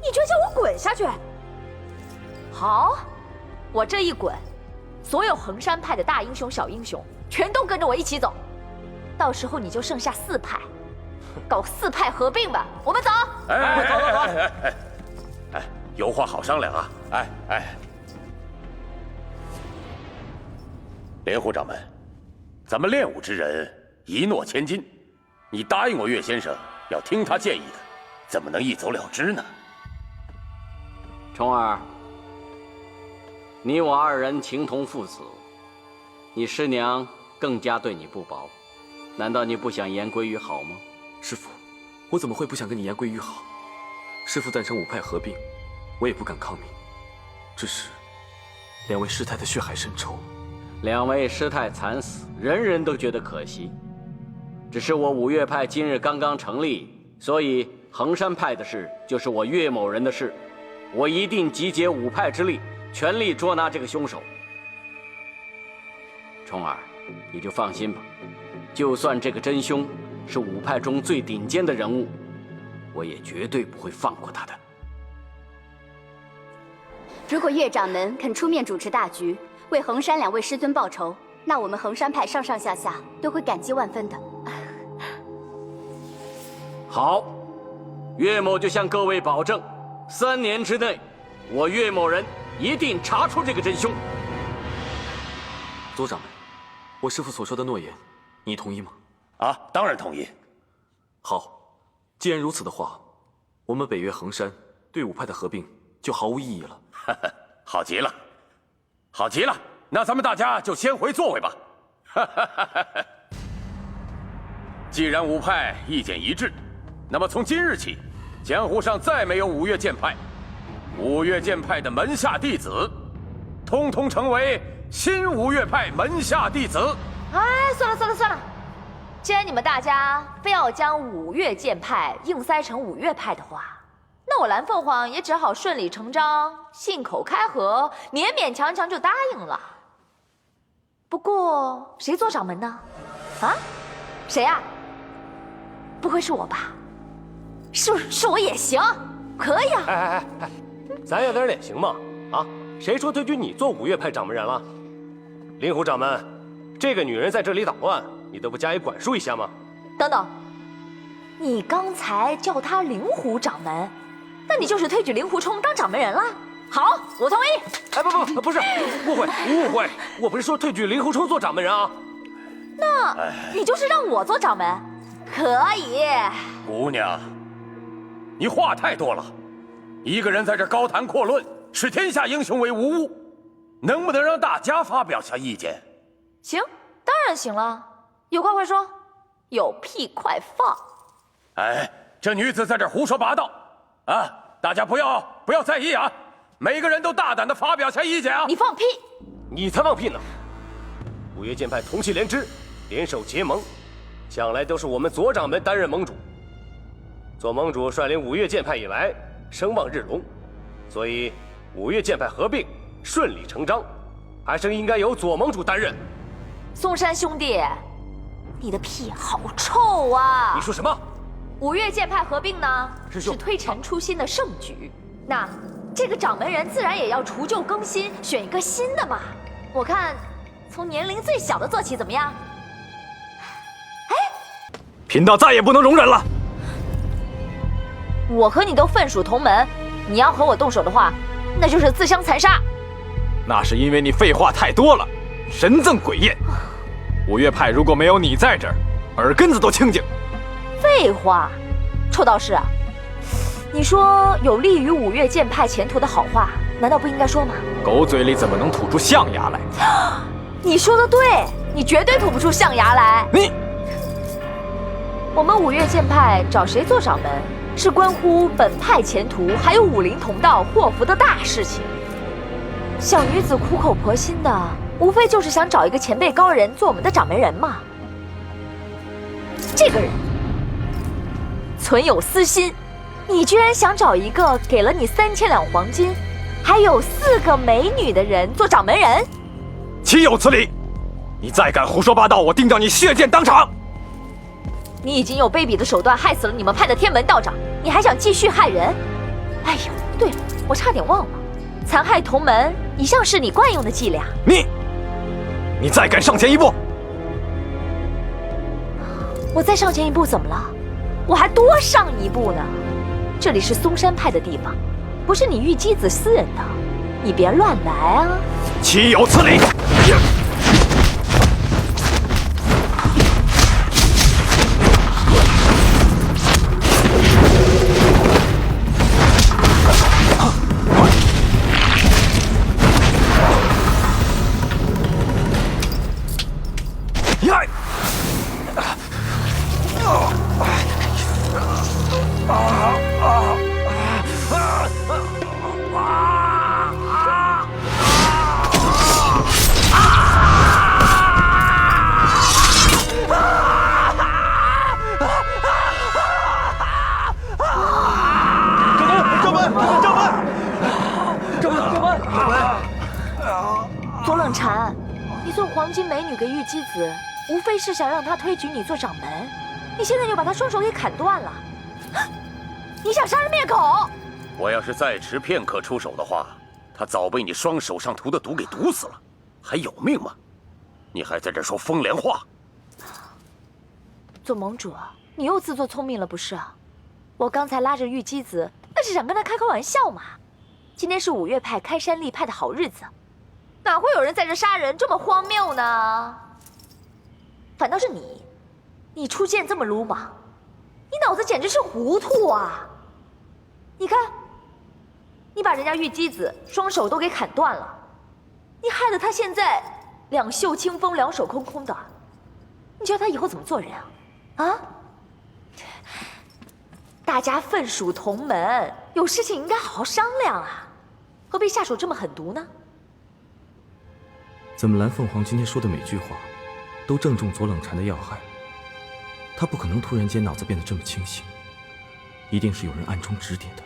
你就叫我滚下去？好，我这一滚，所有衡山派的大英雄、小英雄全都跟着我一起走，到时候你就剩下4派，搞4派合并吧。我们走！哎，有话好商量啊！灵狐掌门，咱们练武之人一诺千金，你答应我岳先生要听他建议的，怎么能一走了之呢？重儿，你我二人情同父子，你师娘更加对你不薄，难道你不想言归于好吗？师父，我怎么会不想跟你言归于好？师父赞成五派合并，我也不敢抗命。只是两位师太的血海深仇，两位师太惨死，人人都觉得可惜。只是我五岳派今日刚刚成立，所以衡山派的事就是我岳某人的事，我一定集结五派之力，全力捉拿这个凶手。重儿，你就放心吧，就算这个真凶是五派中最顶尖的人物，我也绝对不会放过他的。如果岳掌门肯出面主持大局，为衡山两位师尊报仇，那我们衡山派上上下下都会感激万分的。好，岳某就向各位保证，3年之内，我岳某人一定查出这个真凶。左掌门，我师父所说的诺言，你同意吗？啊，当然同意。好，既然如此的话，我们北岳衡山对五派的合并就毫无意义了。好极了，好极了，那咱们大家就先回座位吧。既然五派意见一致，那么从今日起，江湖上再没有五岳剑派，五岳剑派的门下弟子，通通成为新五岳派门下弟子。哎，算了算了算了，既然你们大家非要将五岳剑派硬塞成五岳派的话，那我蓝凤凰也只好顺理成章、信口开河，勉勉强强就答应了。不过谁做掌门呢？啊？谁呀？不会是我吧？是我也行，可以啊！哎，咱要点脸行吗？啊，谁说推举你做五岳派掌门人了？灵狐掌门，这个女人在这里捣乱，你都不加以管束一下吗？等等，你刚才叫她灵狐掌门，那你就是推举令狐冲当掌门人了？好，我同意。哎，不是，误会，我不是说推举令狐冲做掌门人啊。那你就是让我做掌门，可以。姑娘，你话太多了，一个人在这高谈阔论，视天下英雄为无物，能不能让大家发表下意见？行，当然行了，有话快说，有屁快放。哎，这女子在这胡说八道啊！大家不要在意啊！每个人都大胆地发表下意见啊！你放屁！你才放屁呢！五岳剑派同气连枝，联手结盟，向来都是我们左掌门担任盟主。左盟主率领五岳剑派以来，声望日隆，所以五岳剑派合并顺理成章，还是应该由左盟主担任。嵩山兄弟，你的屁好臭啊！你说什么？五岳剑派合并呢，是推陈出新的盛举。那这个掌门人自然也要除旧更新，选一个新的嘛。我看从年龄最小的做起，怎么样？贫道再也不能容忍了。我和你都分属同门，你要和我动手的话，那就是自相残杀。那是因为你废话太多了，神憎鬼厌。五岳派如果没有你在这儿，耳根子都清净。废话，臭道士啊，你说有利于五岳剑派前途的好话，难道不应该说吗？狗嘴里怎么能吐出象牙来？你说的对，你绝对吐不出象牙来。我们五岳剑派找谁做掌门，是关乎本派前途，还有武林同道祸福的大事情。小女子苦口婆心的，无非就是想找一个前辈高人做我们的掌门人嘛。这个人存有私心，你居然想找一个给了你3000两黄金，还有4个美女的人做掌门人？岂有此理！你再敢胡说八道，我定叫你血溅当场！你已经有卑鄙的手段害死了你们派的天门道长，你还想继续害人？哎呦，对了，我差点忘了，残害同门一向是你惯用的伎俩。你再敢上前一步！我再上前一步怎么了？我还多上一步呢。这里是嵩山派的地方，不是你玉姬子私人的，你别乱来啊！岂有此理！冷禅，你送黄金美女给玉姬子，无非是想让她推举你做掌门，你现在又把她双手给砍断了，你想杀人灭口！我要是再迟片刻出手的话，他早被你双手上涂的毒给毒死了，还有命吗？你还在这说风凉话？左盟主，你又自作聪明了不是？我刚才拉着玉姬子，那是想跟她开玩笑嘛。今天是五岳派开山立派的好日子，哪会有人在这杀人这么荒谬呢？反倒是你出剑这么鲁莽，你脑子简直是糊涂啊！你看，你把人家玉姬子双手都给砍断了，你害得她现在两袖清风，两手空空的，你叫她以后怎么做人啊？啊？大家分属同门，有事情应该好好商量啊，何必下手这么狠毒呢？怎么蓝凤凰今天说的每句话，都正中左冷禅的要害？他不可能突然间脑子变得这么清醒，一定是有人暗中指点的。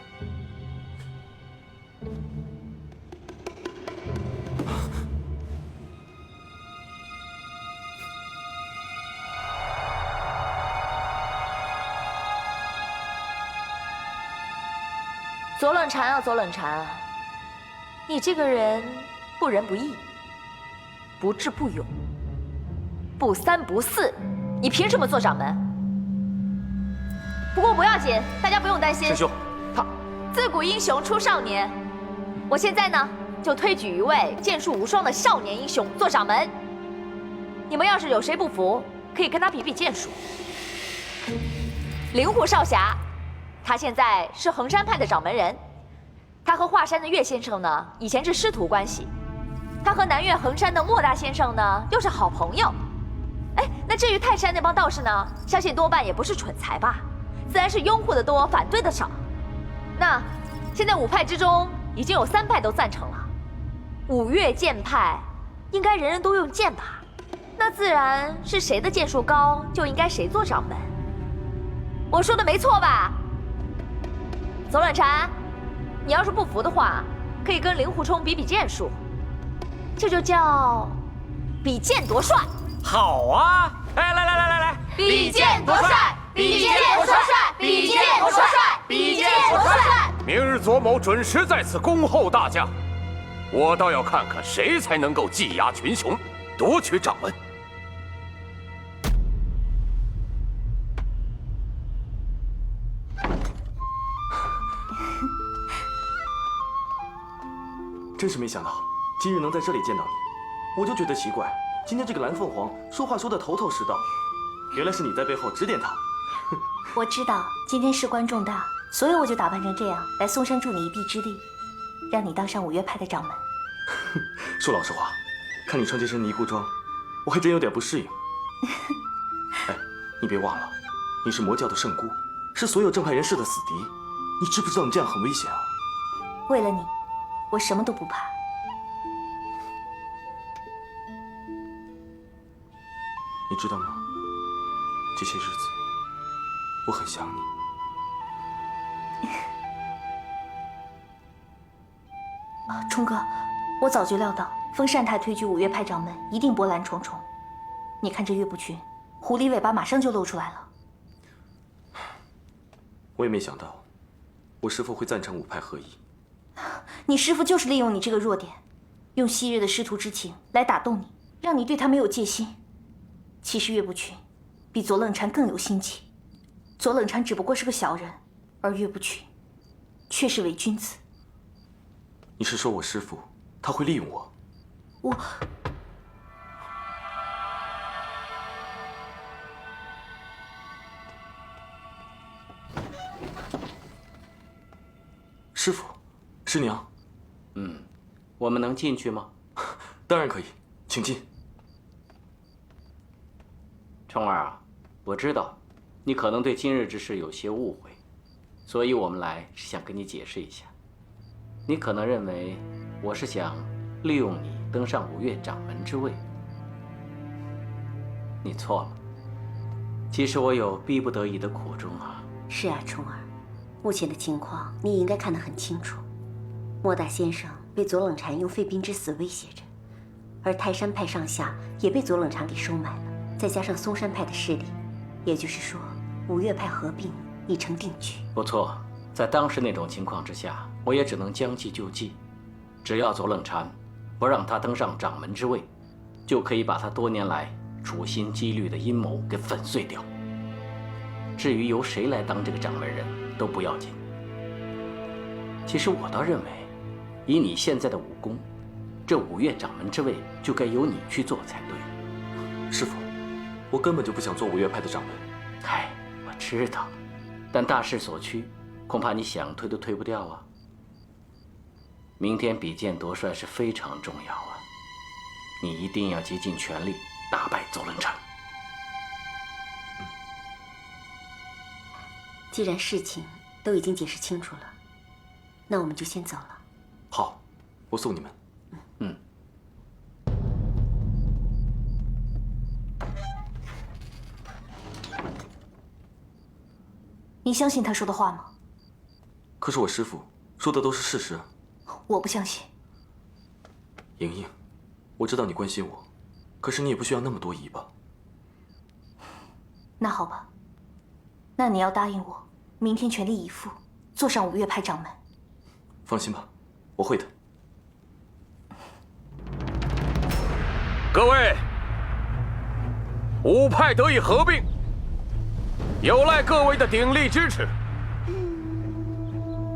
左冷禅啊，左冷禅啊，你这个人不仁不义，不智不勇，不三不四，你凭什么做掌门？不过不要紧，大家不用担心。师兄，他自古英雄出少年，我现在呢就推举一位剑术无双的少年英雄做掌门。你们要是有谁不服，可以跟他比比剑术。灵狐少侠。他现在是衡山派的掌门人，他和华山的岳先生呢，以前是师徒关系，他和南岳衡山的莫大先生呢，又是好朋友。哎，那至于泰山那帮道士呢，相信多半也不是蠢材吧，自然是拥护的多，反对的少。那现在五派之中已经有3派都赞成了，五岳剑派应该人人都用剑吧？那自然是谁的剑术高，就应该谁做掌门。我说的没错吧？左冷禅，你要是不服的话，可以跟令狐冲比比剑术，这就叫比剑夺帅。好啊！哎，来，比剑夺帅，比剑夺帅，比剑夺帅，比剑夺帅！明日左某准时在此恭候大驾，我倒要看看谁才能够技压群雄，夺取掌门。真是没想到，今日能在这里见到你，我就觉得奇怪。今天这个蓝凤凰说话说得头头是道，原来是你在背后指点他。我知道今天事关重大，所以我就打扮成这样来嵩山助你一臂之力，让你当上五岳派的掌门。说老实话，看你穿这身尼姑装，我还真有点不适应。哎，你别忘了，你是魔教的圣姑，是所有正派人士的死敌，你知不知道你这样很危险啊？为了你，我什么都不怕。你知道吗？这些日子，我很想你。冲哥，我早就料到风善太推举五岳派掌门一定波澜重重。你看这岳不群，狐狸尾巴马上就露出来了。我也没想到，我师父会赞成五派合一。你师父就是利用你这个弱点，用昔日的师徒之情来打动你，让你对他没有戒心。其实岳不群比左冷禅更有心计，左冷禅只不过是个小人，而岳不群却是伪君子。你是说我师父他会利用我？我……师父，师娘。我们能进去吗？当然可以，请进。冲儿啊，我知道你可能对今日之事有些误会，所以我们来是想跟你解释一下。你可能认为我是想利用你登上五岳掌门之位，你错了。其实我有逼不得已的苦衷啊。是啊，冲儿，目前的情况你应该看得很清楚。莫大先生被左冷禅用废兵之死威胁着，而泰山派上下也被左冷禅给收买了，再加上嵩山派的势力，也就是说，五岳派合并已成定局。不错，在当时那种情况之下，我也只能将计就计。只要左冷禅不让他登上掌门之位，就可以把他多年来处心积虑的阴谋给粉碎掉。至于由谁来当这个掌门人，都不要紧。其实我倒认为，以你现在的武功，这五岳掌门之位就该由你去做才对。师父，我根本就不想做五岳派的掌门。嗨，我知道，但大势所趋，恐怕你想推都推不掉啊。明天比剑夺帅是非常重要啊，你一定要竭尽全力打败左冷禅。既然事情都已经解释清楚了，那我们就先走了。好，我送你们。嗯。你相信他说的话吗？可是我师父说的都是事实。我不相信。莹莹，我知道你关心我，可是你也不需要那么多疑吧？那好吧，那你要答应我，明天全力以赴，坐上五岳派掌门。放心吧，我会的。各位，五派得以合并，有赖各位的鼎力支持。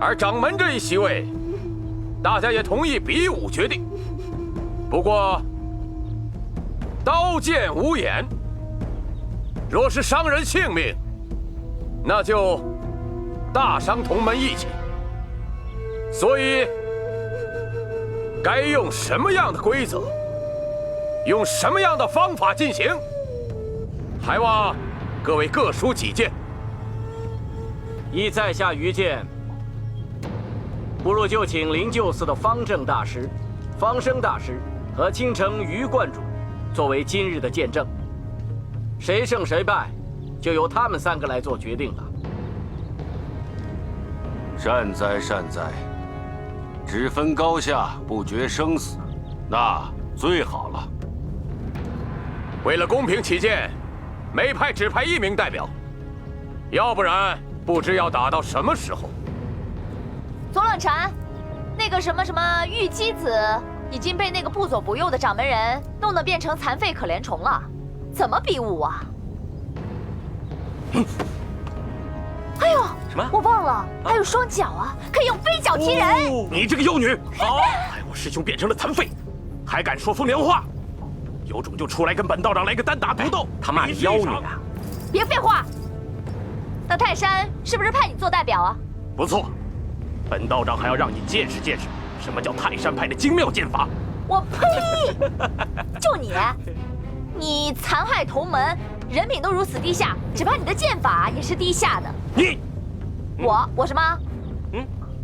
而掌门这一席位，大家也同意比武决定。不过，刀剑无眼，若是伤人性命，那就大伤同门义气。所以，该用什么样的规则，用什么样的方法进行，还望各位各抒己见。依在下愚见，不如就请灵鹫寺的方正大师、方生大师和青城余观主作为今日的见证，谁胜谁败，就由他们三个来做决定了。善哉善哉，只分高下，不决生死，那最好了。为了公平起见，每派只派1名代表，要不然不知要打到什么时候。左冷禅，那个什么玉姬子已经被那个不左不右的掌门人弄得变成残废可怜虫了，怎么比武啊？哎呦，什么？我忘了，还有双脚啊，可以用飞脚踢人。你这个幼女，好，害我师兄变成了残废，还敢说风凉话！有种就出来跟本道长来个单打独斗！他骂你妖女啊！别废话。那泰山是不是派你做代表啊？不错，本道长还要让你见识见识什么叫泰山派的精妙剑法。我呸！就你残害同门，人品都如此低下，只怕你的剑法也是低下的。我什么？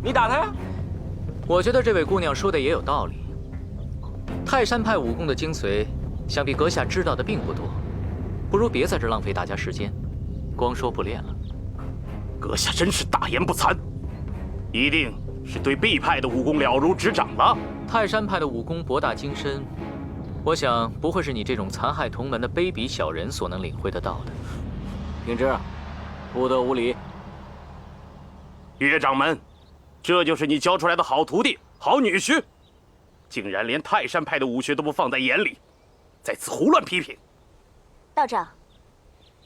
你打他呀！我觉得这位姑娘说的也有道理。泰山派武功的精髓，想必阁下知道的并不多，不如别在这浪费大家时间，光说不练了。阁下真是大言不惭，一定是对 B 派的武功了如指掌了。泰山派的武功博大精深，我想不会是你这种残害同门的卑鄙小人所能领会得到的。秉之，不得无礼。岳掌门，这就是你教出来的好徒弟、好女婿，竟然连泰山派的武学都不放在眼里，在此胡乱批评。道长，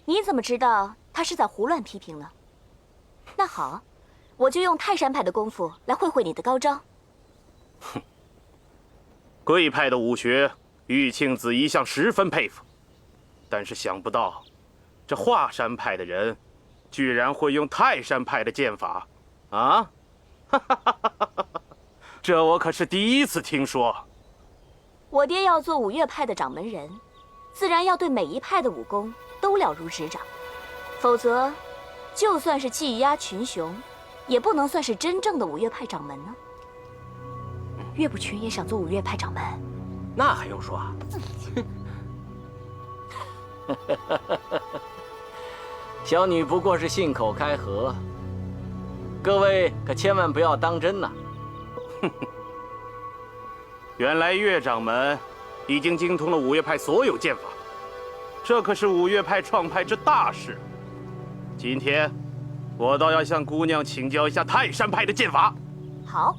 你怎么知道他是在胡乱批评呢？那好，我就用泰山派的功夫来会会你的高招。哼，贵派的武学，玉庆子一向十分佩服，但是想不到，这华山派的人，居然会用泰山派的剑法，啊！这我可是第一次听说。我爹要做五岳派的掌门人，自然要对每一派的武功都了如指掌，否则，就算是技压群雄，也不能算是真正的五岳派掌门呢。岳不群也想做五岳派掌门，那还用说啊？小女不过是信口开河，各位可千万不要当真呐！原来岳掌门已经精通了五岳派所有剑法，这可是五岳派创派之大事。今天，我倒要向姑娘请教一下泰山派的剑法。好。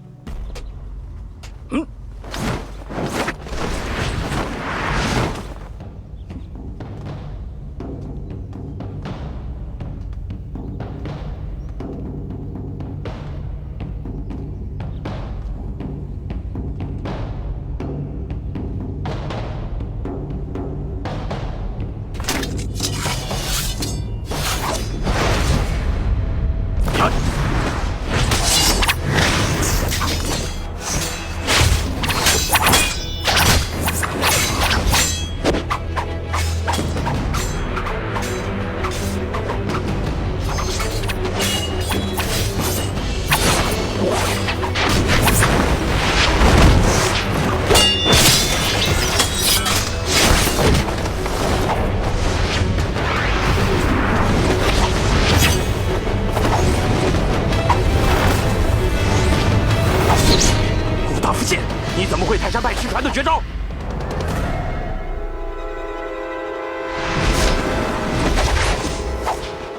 绝招！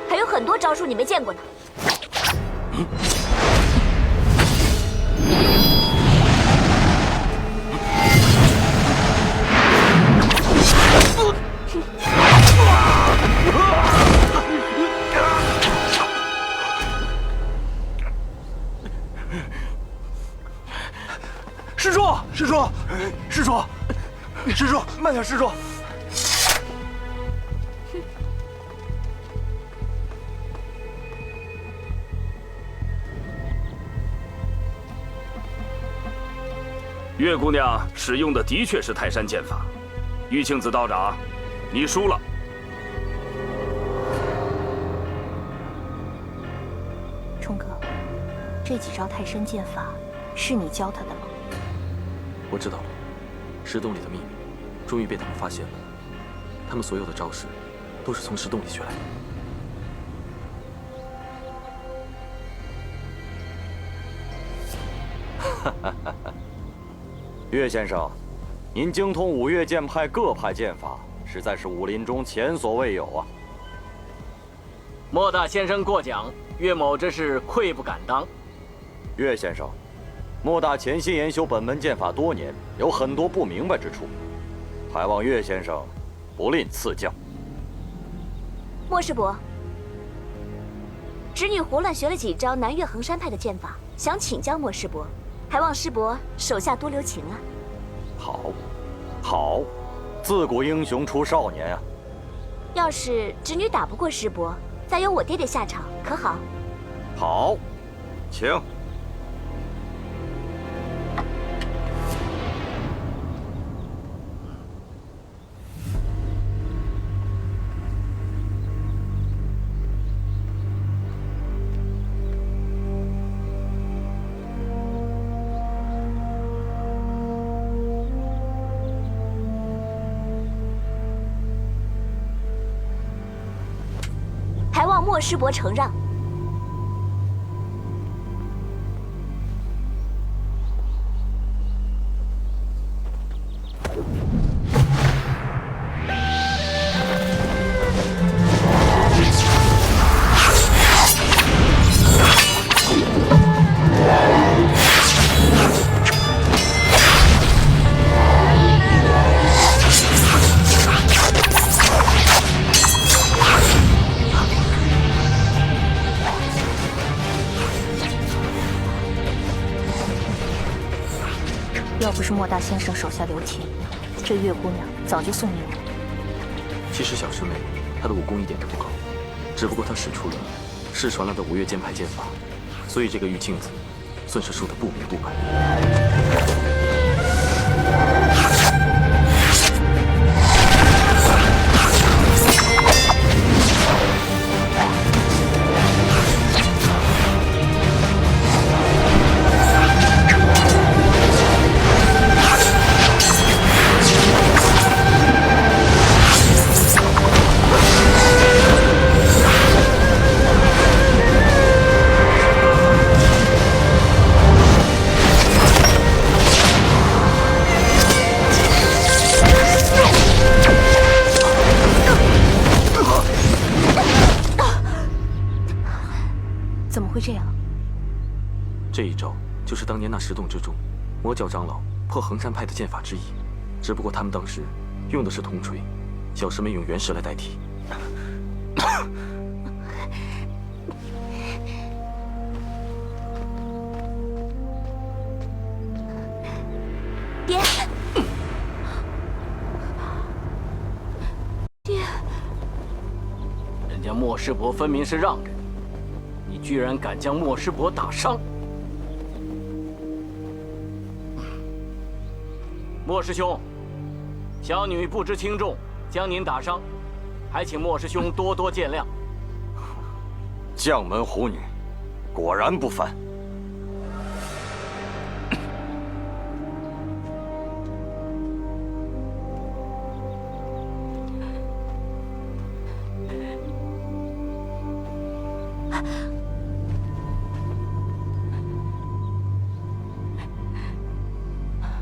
还有很多招数你没见过呢。师叔，师叔，师叔，师叔，慢点，师叔。月姑娘使用的的确是泰山剑法，玉庆子道长，你输了。冲哥，这几招泰山剑法是你教他的吗？我知道了，石洞里的秘密终于被他们发现了。他们所有的招式都是从石洞里学来的。岳先生，您精通五岳剑派各派剑法，实在是武林中前所未有啊！莫大先生过奖，岳某真是愧不敢当。岳先生，莫大潜心研修本门剑法多年，有很多不明白之处，还望岳先生不吝赐教。莫师伯，侄女胡乱学了几招南岳衡山派的剑法，想请教莫师伯，还望师伯手下多留情啊。好，好，自古英雄出少年啊。要是侄女打不过师伯，再由我爹爹下场，可好？好，请。还望莫师伯承让。要不是莫大先生手下留情，这月姑娘早就送命了。其实小师妹她的武功一点都不高，只不过她使出了失传了的五岳剑派剑法，所以这个玉庆子算是输得不明不白。这一招就是当年那10洞之中，魔教长老破衡山派的剑法之一，只不过他们当时用的是铜锤，小师妹用原石来代替。爹，爹，人家莫师伯分明是让着你，你居然敢将莫师伯打伤！莫师兄，小女不知轻重，将您打伤，还请莫师兄多多见谅。将门虎女，果然不凡。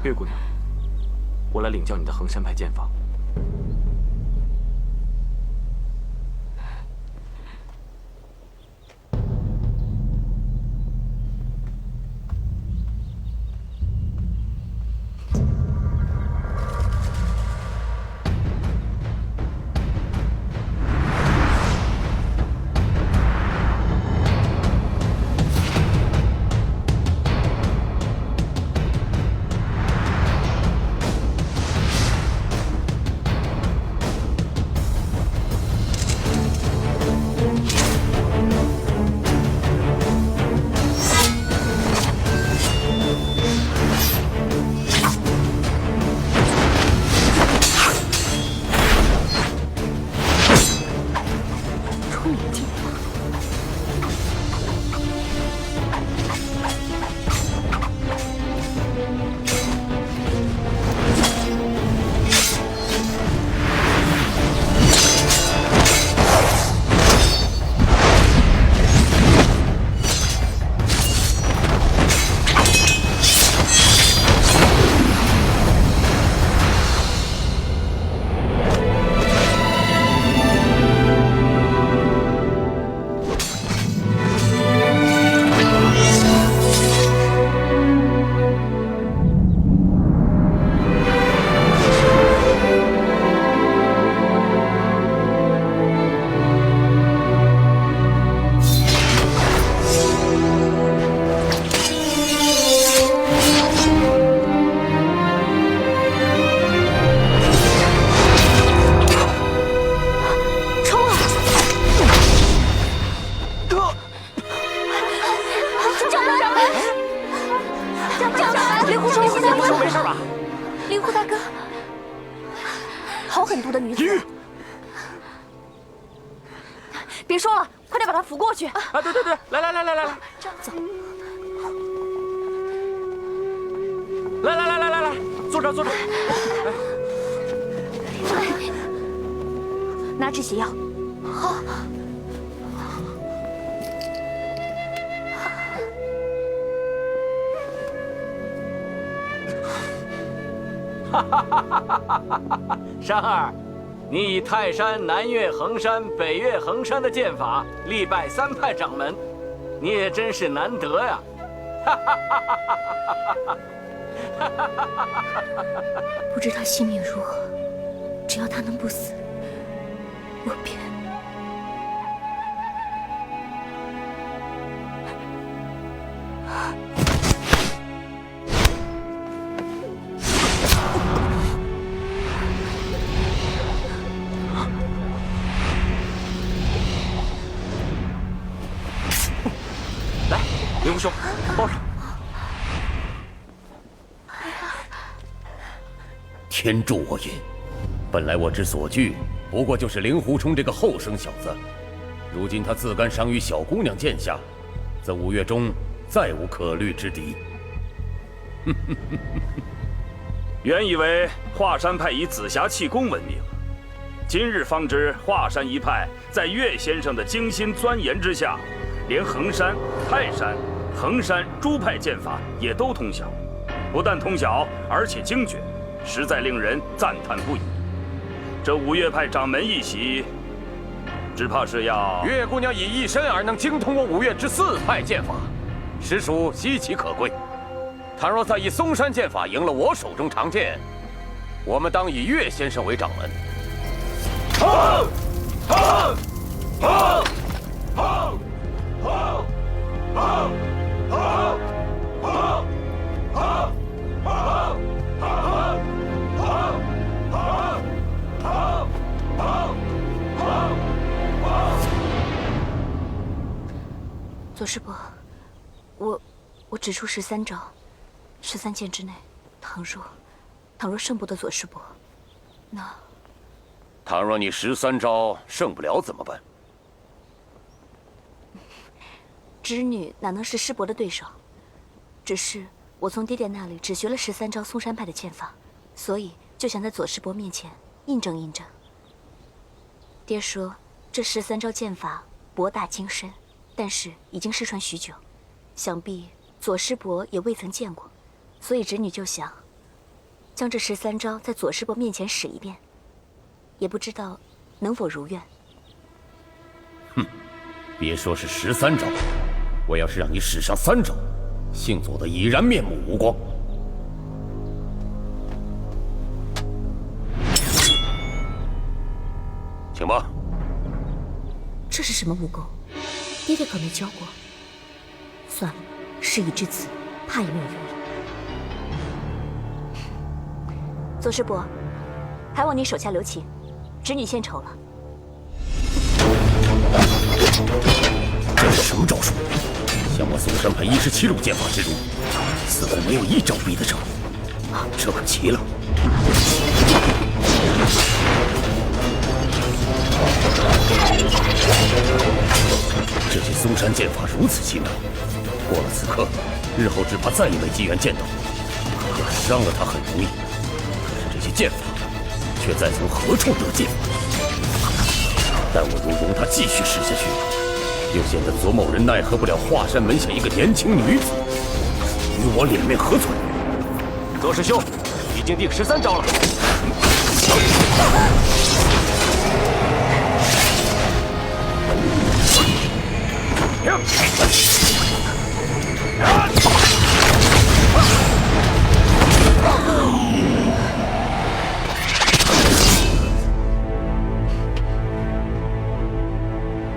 月姑娘，我来领教你的衡山派剑法。别说了，快点把他扶过去！啊，对，来，这样走。来，坐这。拿止血药。好。山儿，你以泰山南岳衡山、北岳衡山的剑法力败3派掌门，你也真是难得呀！不知他性命如何，只要他能不死，我便。来，灵狐兄，抱上。天助我也！本来我之所惧，不过就是令狐冲这个后生小子。如今他自甘伤于小姑娘剑下，则5月中再无可虑之敌。原以为华山派以紫霞气功闻名，今日方知华山一派在岳先生的精心钻研之下，连衡山、泰山、衡山诸派剑法也都通晓，不但通晓，而且精绝，实在令人赞叹不已。这5岳派掌门一席，只怕是要……岳姑娘以一身而能精通我5岳之4派剑法，实属稀奇可贵。倘若再以嵩山剑法赢了我手中长剑，我们当以岳先生为掌门。左师伯，我只出13招，13剑之内，倘若胜不得左师伯，那倘若你13招胜不了怎么办？侄女哪能是师伯的对手？只是我从爹爹那里只学了13招嵩山派的剑法，所以就想在左师伯面前印证印证。爹说这13招剑法博大精深，但是已经失传许久，想必左师伯也未曾见过，所以侄女就想将这13招在左师伯面前使一遍，也不知道能否如愿。哼，别说是13招，我要是让你使上3招，姓左的已然面目无光。请吧。这是什么武功？爹爹可没教过。算了，事已至此，怕也没有用了。左师伯，还望你手下留情，侄女献丑了。这是什么招数？像我嵩山派17路剑法之中，似乎没有一招比得上。这可奇了。这些嵩山剑法如此奇妙，过了此刻，日后只怕再也没机缘见到。要伤了他很容易，可是这些剑法却再从何处得见？但我如容他继续使下去，又显得左某人奈何不了华山门下一个年轻女子，与我脸面何存？左师兄，已经第13招了。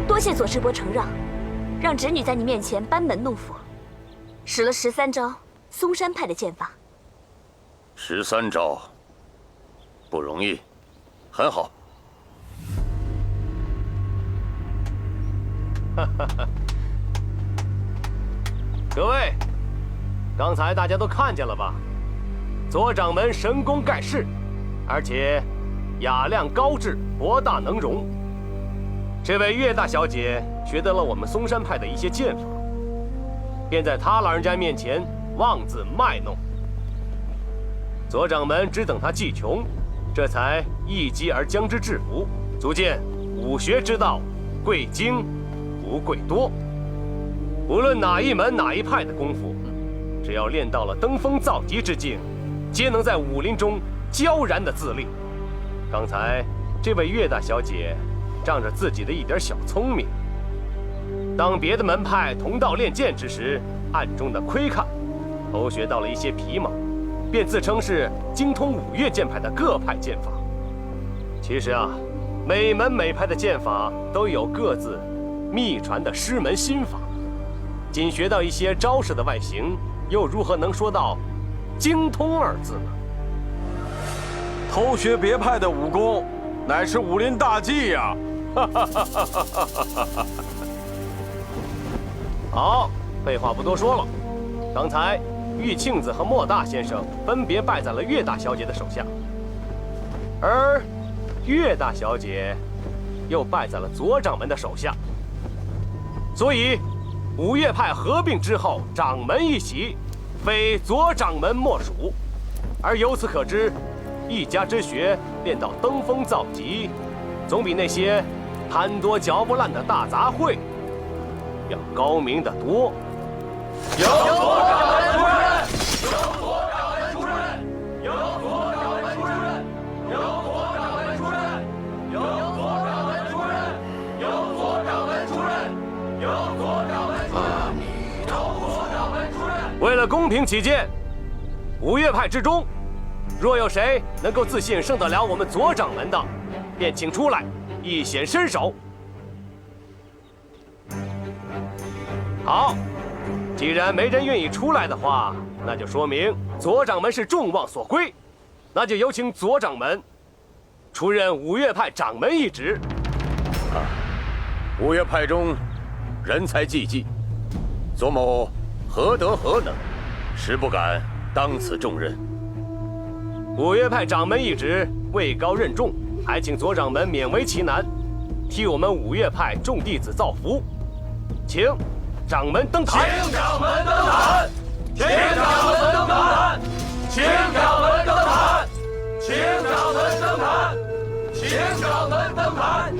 多谢左师伯承让，让侄女在你面前班门弄斧，使了13招嵩山派的剑法。13招，不容易，很好。各位，刚才大家都看见了吧？左掌门神功盖世，而且雅量高致，博大能容。这位岳大小姐学得了我们嵩山派的一些剑法，便在她老人家面前妄自卖弄。左掌门只等她技穷，这才一击而将之制服，足见武学之道，贵精不贵多。无论哪一门哪一派的功夫，只要练到了登峰造极之境，皆能在武林中悄然的自立。刚才这位岳大小姐仗着自己的一点小聪明，当别的门派同道练剑之时，暗中的窥看，偷学到了一些皮毛，便自称是精通5岳剑派的各派剑法。其实啊，每门每派的剑法都有各自秘传的师门心法，仅学到一些招式的外形，又如何能说到精通2字呢？偷学别派的武功，乃是武林大忌呀！好，废话不多说了。刚才玉庆子和莫大先生分别败在了岳大小姐的手下，而岳大小姐又败在了左掌门的手下。所以5岳派合并之后，掌门一席，非左掌门莫属。而由此可知，一家之学练到登峰造极，总比那些贪多嚼不烂的大杂烩要高明得多。有左掌门出任，有左掌门出任，有左掌门出任，有左掌门出任，有左掌门出任，有左掌门出任，有左掌门出任。阿弥陀佛。了公平起见，五岳派之中，若有谁能够自信胜得了我们左掌门的，便请出来一显身手。好，既然没人愿意出来的话，那就说明左掌门是众望所归，那就有请左掌门出任五岳派掌门一职。五岳派中人才济济，左某何德何能，实不敢当此重任。五岳派掌门一职位高任重，还请左掌门勉为其难，替我们五岳派众弟子造福。请掌门登坛。请掌门登坛。请掌门登坛。请掌门登坛。请掌门登坛。请掌门登坛。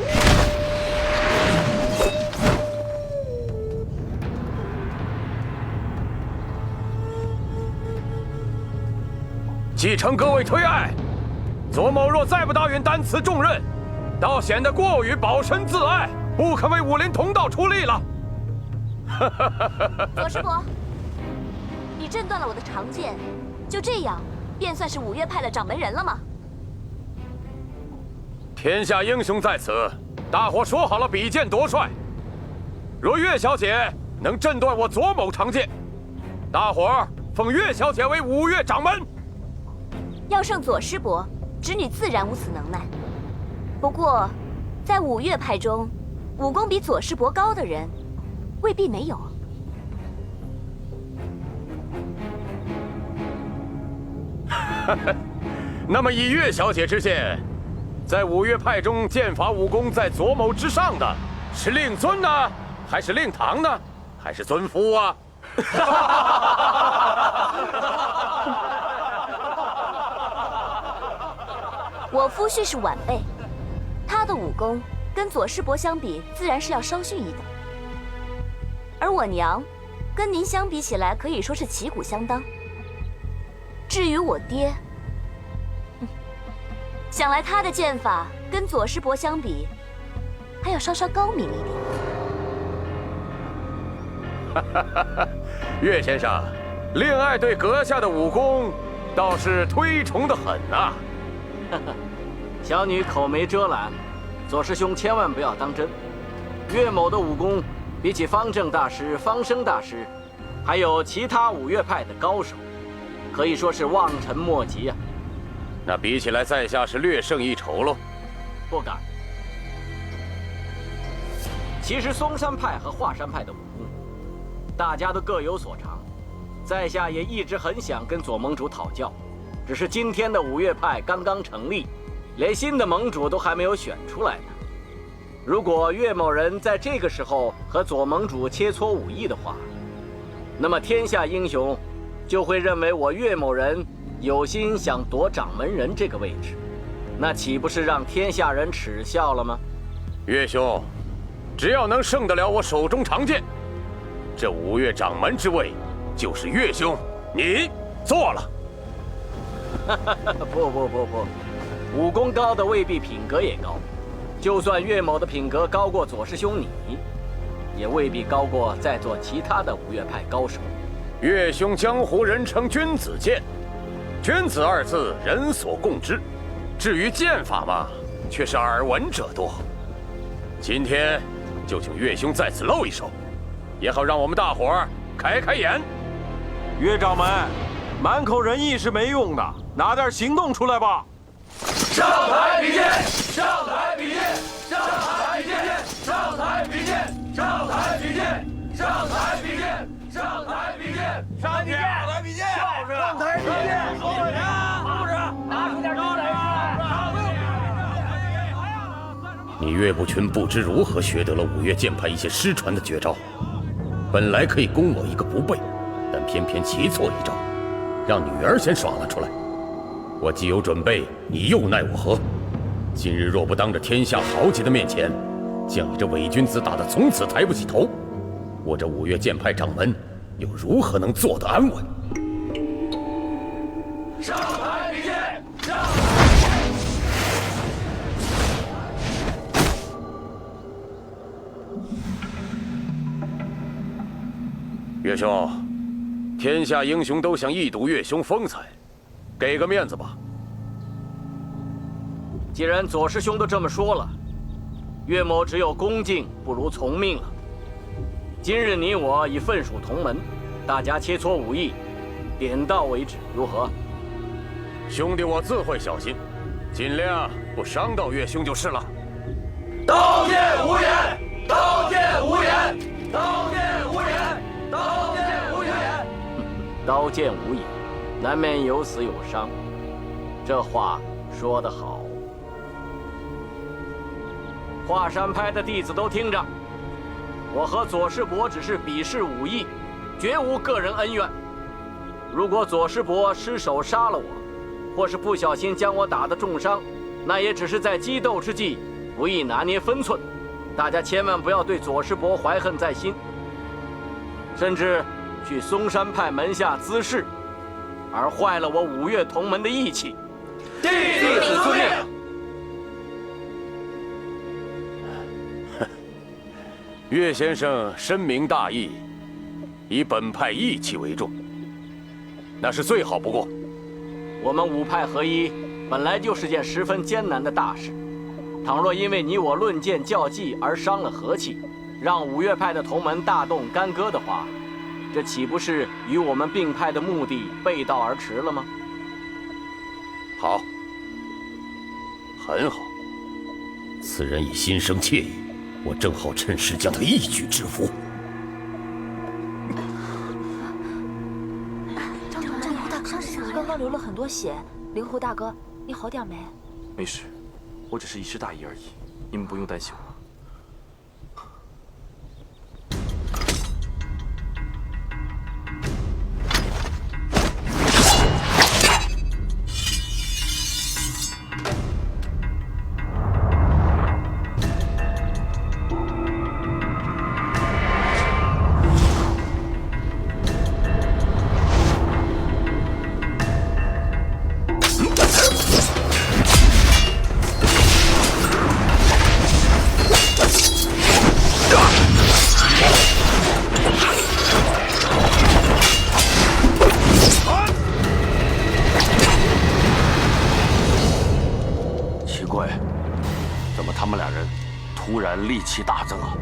继承各位推爱，左某若再不答应担此重任，倒显得过于保身自爱，不肯为武林同道出力了。左师伯，你震断了我的长剑，就这样便算是五岳派的掌门人了吗？天下英雄在此，大伙说好了比剑夺帅。若岳小姐能震断我左某长剑，大伙奉岳小姐为五岳掌门。要胜左师伯，侄女自然无此能耐。不过，在五岳派中，武功比左师伯高的人，未必没有。那么以岳小姐之见，在五岳派中剑法武功在左某之上的，是令尊呢，还是令堂呢，还是尊夫啊？我夫婿是晚辈，他的武功跟左师伯相比，自然是要稍逊一等。而我娘，跟您相比起来，可以说是旗鼓相当。至于我爹，想来他的剑法跟左师伯相比，还要稍稍高明一点。岳先生，令爱对阁下的武功倒是推崇的很啊。小女口没遮拦，左师兄千万不要当真。岳某的武功比起方正大师、方生大师，还有其他五岳派的高手，可以说是望尘莫及啊。那比起来，在下是略胜一筹喽。不敢。其实嵩山派和华山派的武功，大家都各有所长，在下也一直很想跟左盟主讨教。只是今天的五岳派刚刚成立，连新的盟主都还没有选出来呢。如果岳某人在这个时候和左盟主切磋武艺的话，那么天下英雄就会认为我岳某人有心想夺掌门人这个位置，那岂不是让天下人耻笑了吗？岳兄，只要能胜得了我手中长剑，这五岳掌门之位就是岳兄你做了。不，武功高的未必品格也高，就算岳某的品格高过左师兄你，也未必高过在座其他的五岳派高手。岳兄江湖人称君子剑，君子二字人所共知，至于剑法嘛，却是耳闻者多。今天就请岳兄在此露一手，也好让我们大伙儿开开眼。岳掌门，满口仁义是没用的，拿点行动出来吧！上台比剑！上台比剑！上台比剑！上台比剑！上台比剑！上台比剑！上台比剑！上台比剑！上台比剑！上台比剑！后边拿出点招来！你岳不群不知如何学得了五岳剑派一些失传的绝招，本来可以攻我一个不备，但偏偏棋错一招，让女儿先耍了出来。我既有准备，你又奈我何？今日若不当着天下豪杰的面前，将你这伪君子打得从此抬不起头，我这五岳剑派掌门又如何能坐得安稳？上台比剑！上！岳兄，天下英雄都想一睹岳兄风采，给个面子吧。既然左师兄都这么说了，岳某只有恭敬不如从命了。今日你我已分属同门，大家切磋武艺，点到为止，如何？兄弟我自会小心，尽量不伤到岳兄就是了。刀剑无眼，刀剑无眼，刀剑无眼，刀剑无眼。刀剑无眼，难免有死有伤。这话说得好。华山派的弟子都听着，我和左师伯只是比试武艺，绝无个人恩怨。如果左师伯失手杀了我，或是不小心将我打得重伤，那也只是在激斗之际不易拿捏分寸。大家千万不要对左师伯怀恨在心，甚至去嵩山派门下滋事，而坏了我五岳同门的义气。弟子遵命。岳先生深明大义，以本派义气为重，那是最好不过。我们五派合一本来就是件十分艰难的大事，倘若因为你我论剑较技而伤了和气，让五岳派的同门大动干戈的话，这岂不是与我们并派的目的背道而驰了吗？好，很好。此人已心生怯意，我正好趁势将他一举制服。灵狐大哥，刚刚流了很多血，灵狐大哥，你好点没？没事，我只是一时大意而已，你们不用担心我。力气大增啊！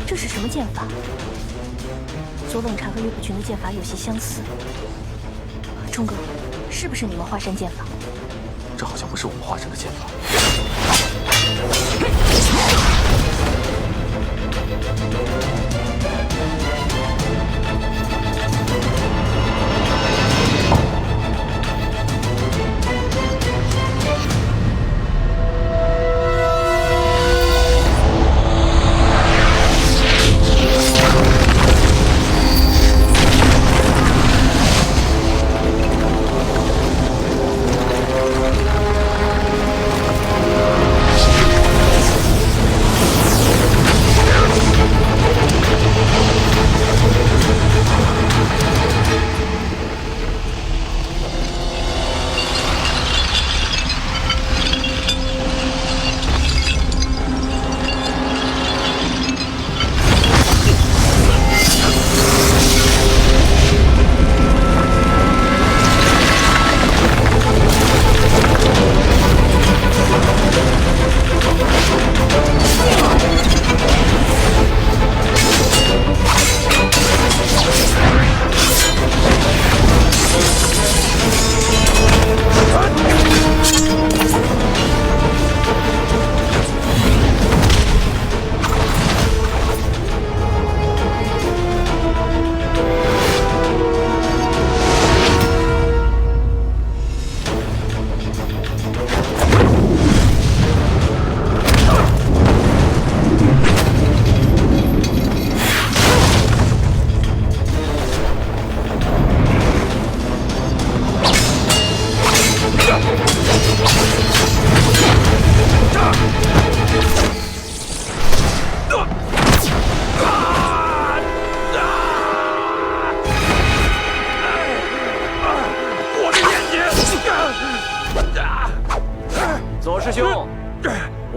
这是什么剑法？左冷禅和岳不群的剑法有些相似。钟哥，是不是你们华山剑法？这好像不是我们华山的剑法。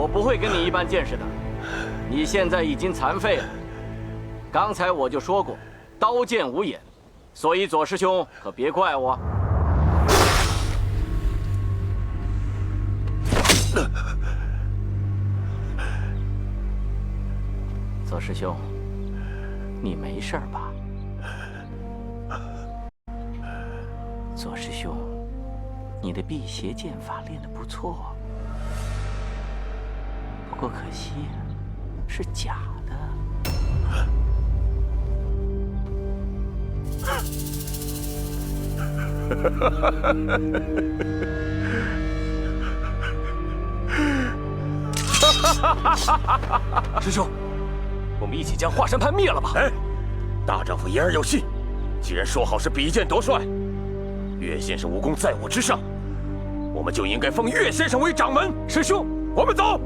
我不会跟你一般见识的。你现在已经残废了。刚才我就说过，刀剑无眼，所以左师兄可别怪我。左师兄，你没事吧？左师兄，你的辟邪剑法练得不错，不过可惜是假的。师兄，我们一起将华山派灭了吧！哎，大丈夫言而有信，既然说好是比剑夺帅，岳先生武功在我之上，我们就应该封岳先生为掌门。师兄，我们走。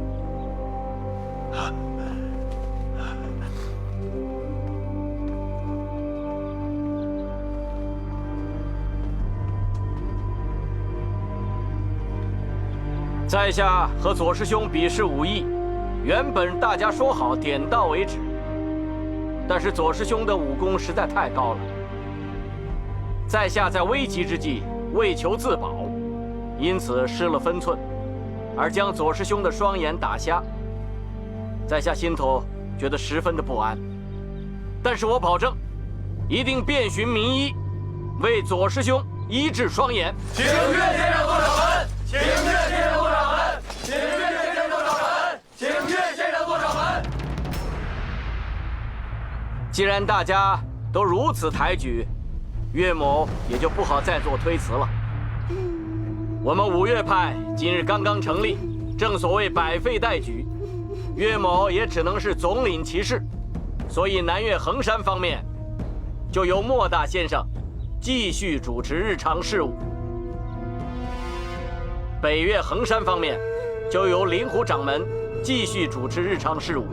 在下和左师兄比试武艺，原本大家说好点到为止，但是左师兄的武功实在太高了，在下在危急之际为求自保，因此失了分寸，而将左师兄的双眼打瞎。在下心头觉得十分的不安，但是我保证，一定遍寻名医，为左师兄医治双眼。请岳先生做掌门，请岳先生做掌门，请岳先生做掌门，请岳先生做掌门。既然大家都如此抬举，岳某也就不好再做推辞了。我们五岳派今日刚刚成立，正所谓百废待举，岳某也只能是总领其事，所以南岳衡山方面就由莫大先生继续主持日常事务，北岳衡山方面就由灵狐掌门继续主持日常事务，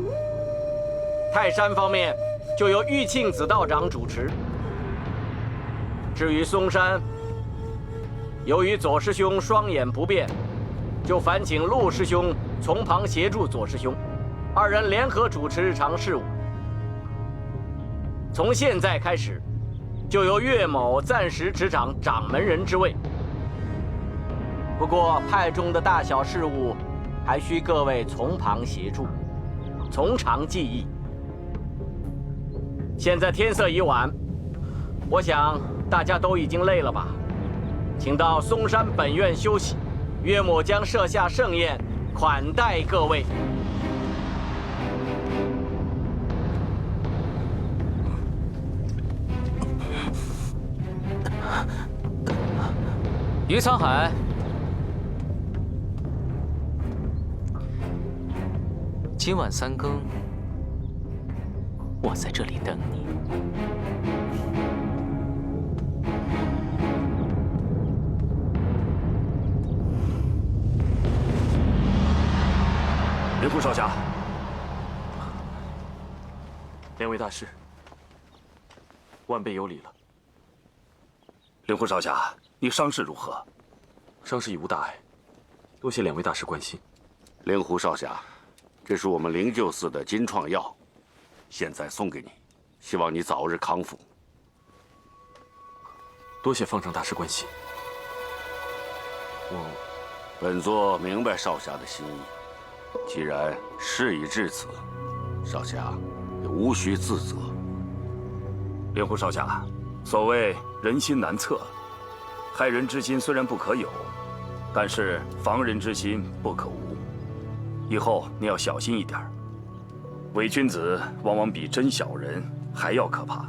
泰山方面就由玉庆子道长主持。至于嵩山，由于左师兄双眼不便，就烦请陆师兄从旁协助左师兄，二人联合主持日常事务。从现在开始，就由岳某暂时执掌掌门人之位。不过派中的大小事务，还需各位从旁协助，从长计议。现在天色已晚，我想大家都已经累了吧，请到嵩山本院休息。岳某将设下盛宴，款待各位。于沧海，今晚3更，我在这里等你。灵狐少侠，两位大师，晚辈有礼了。灵狐少侠，你伤势如何？伤势已无大碍，多谢两位大师关心。灵狐少侠，这是我们灵鹫寺的金创药，现在送给你，希望你早日康复。多谢方丈大师关心。本座明白少侠的心意，既然事已至此，少侠也无需自责。灵狐少侠，所谓人心难测，害人之心虽然不可有，但是防人之心不可无。以后你要小心一点，伪君子往往比真小人还要可怕。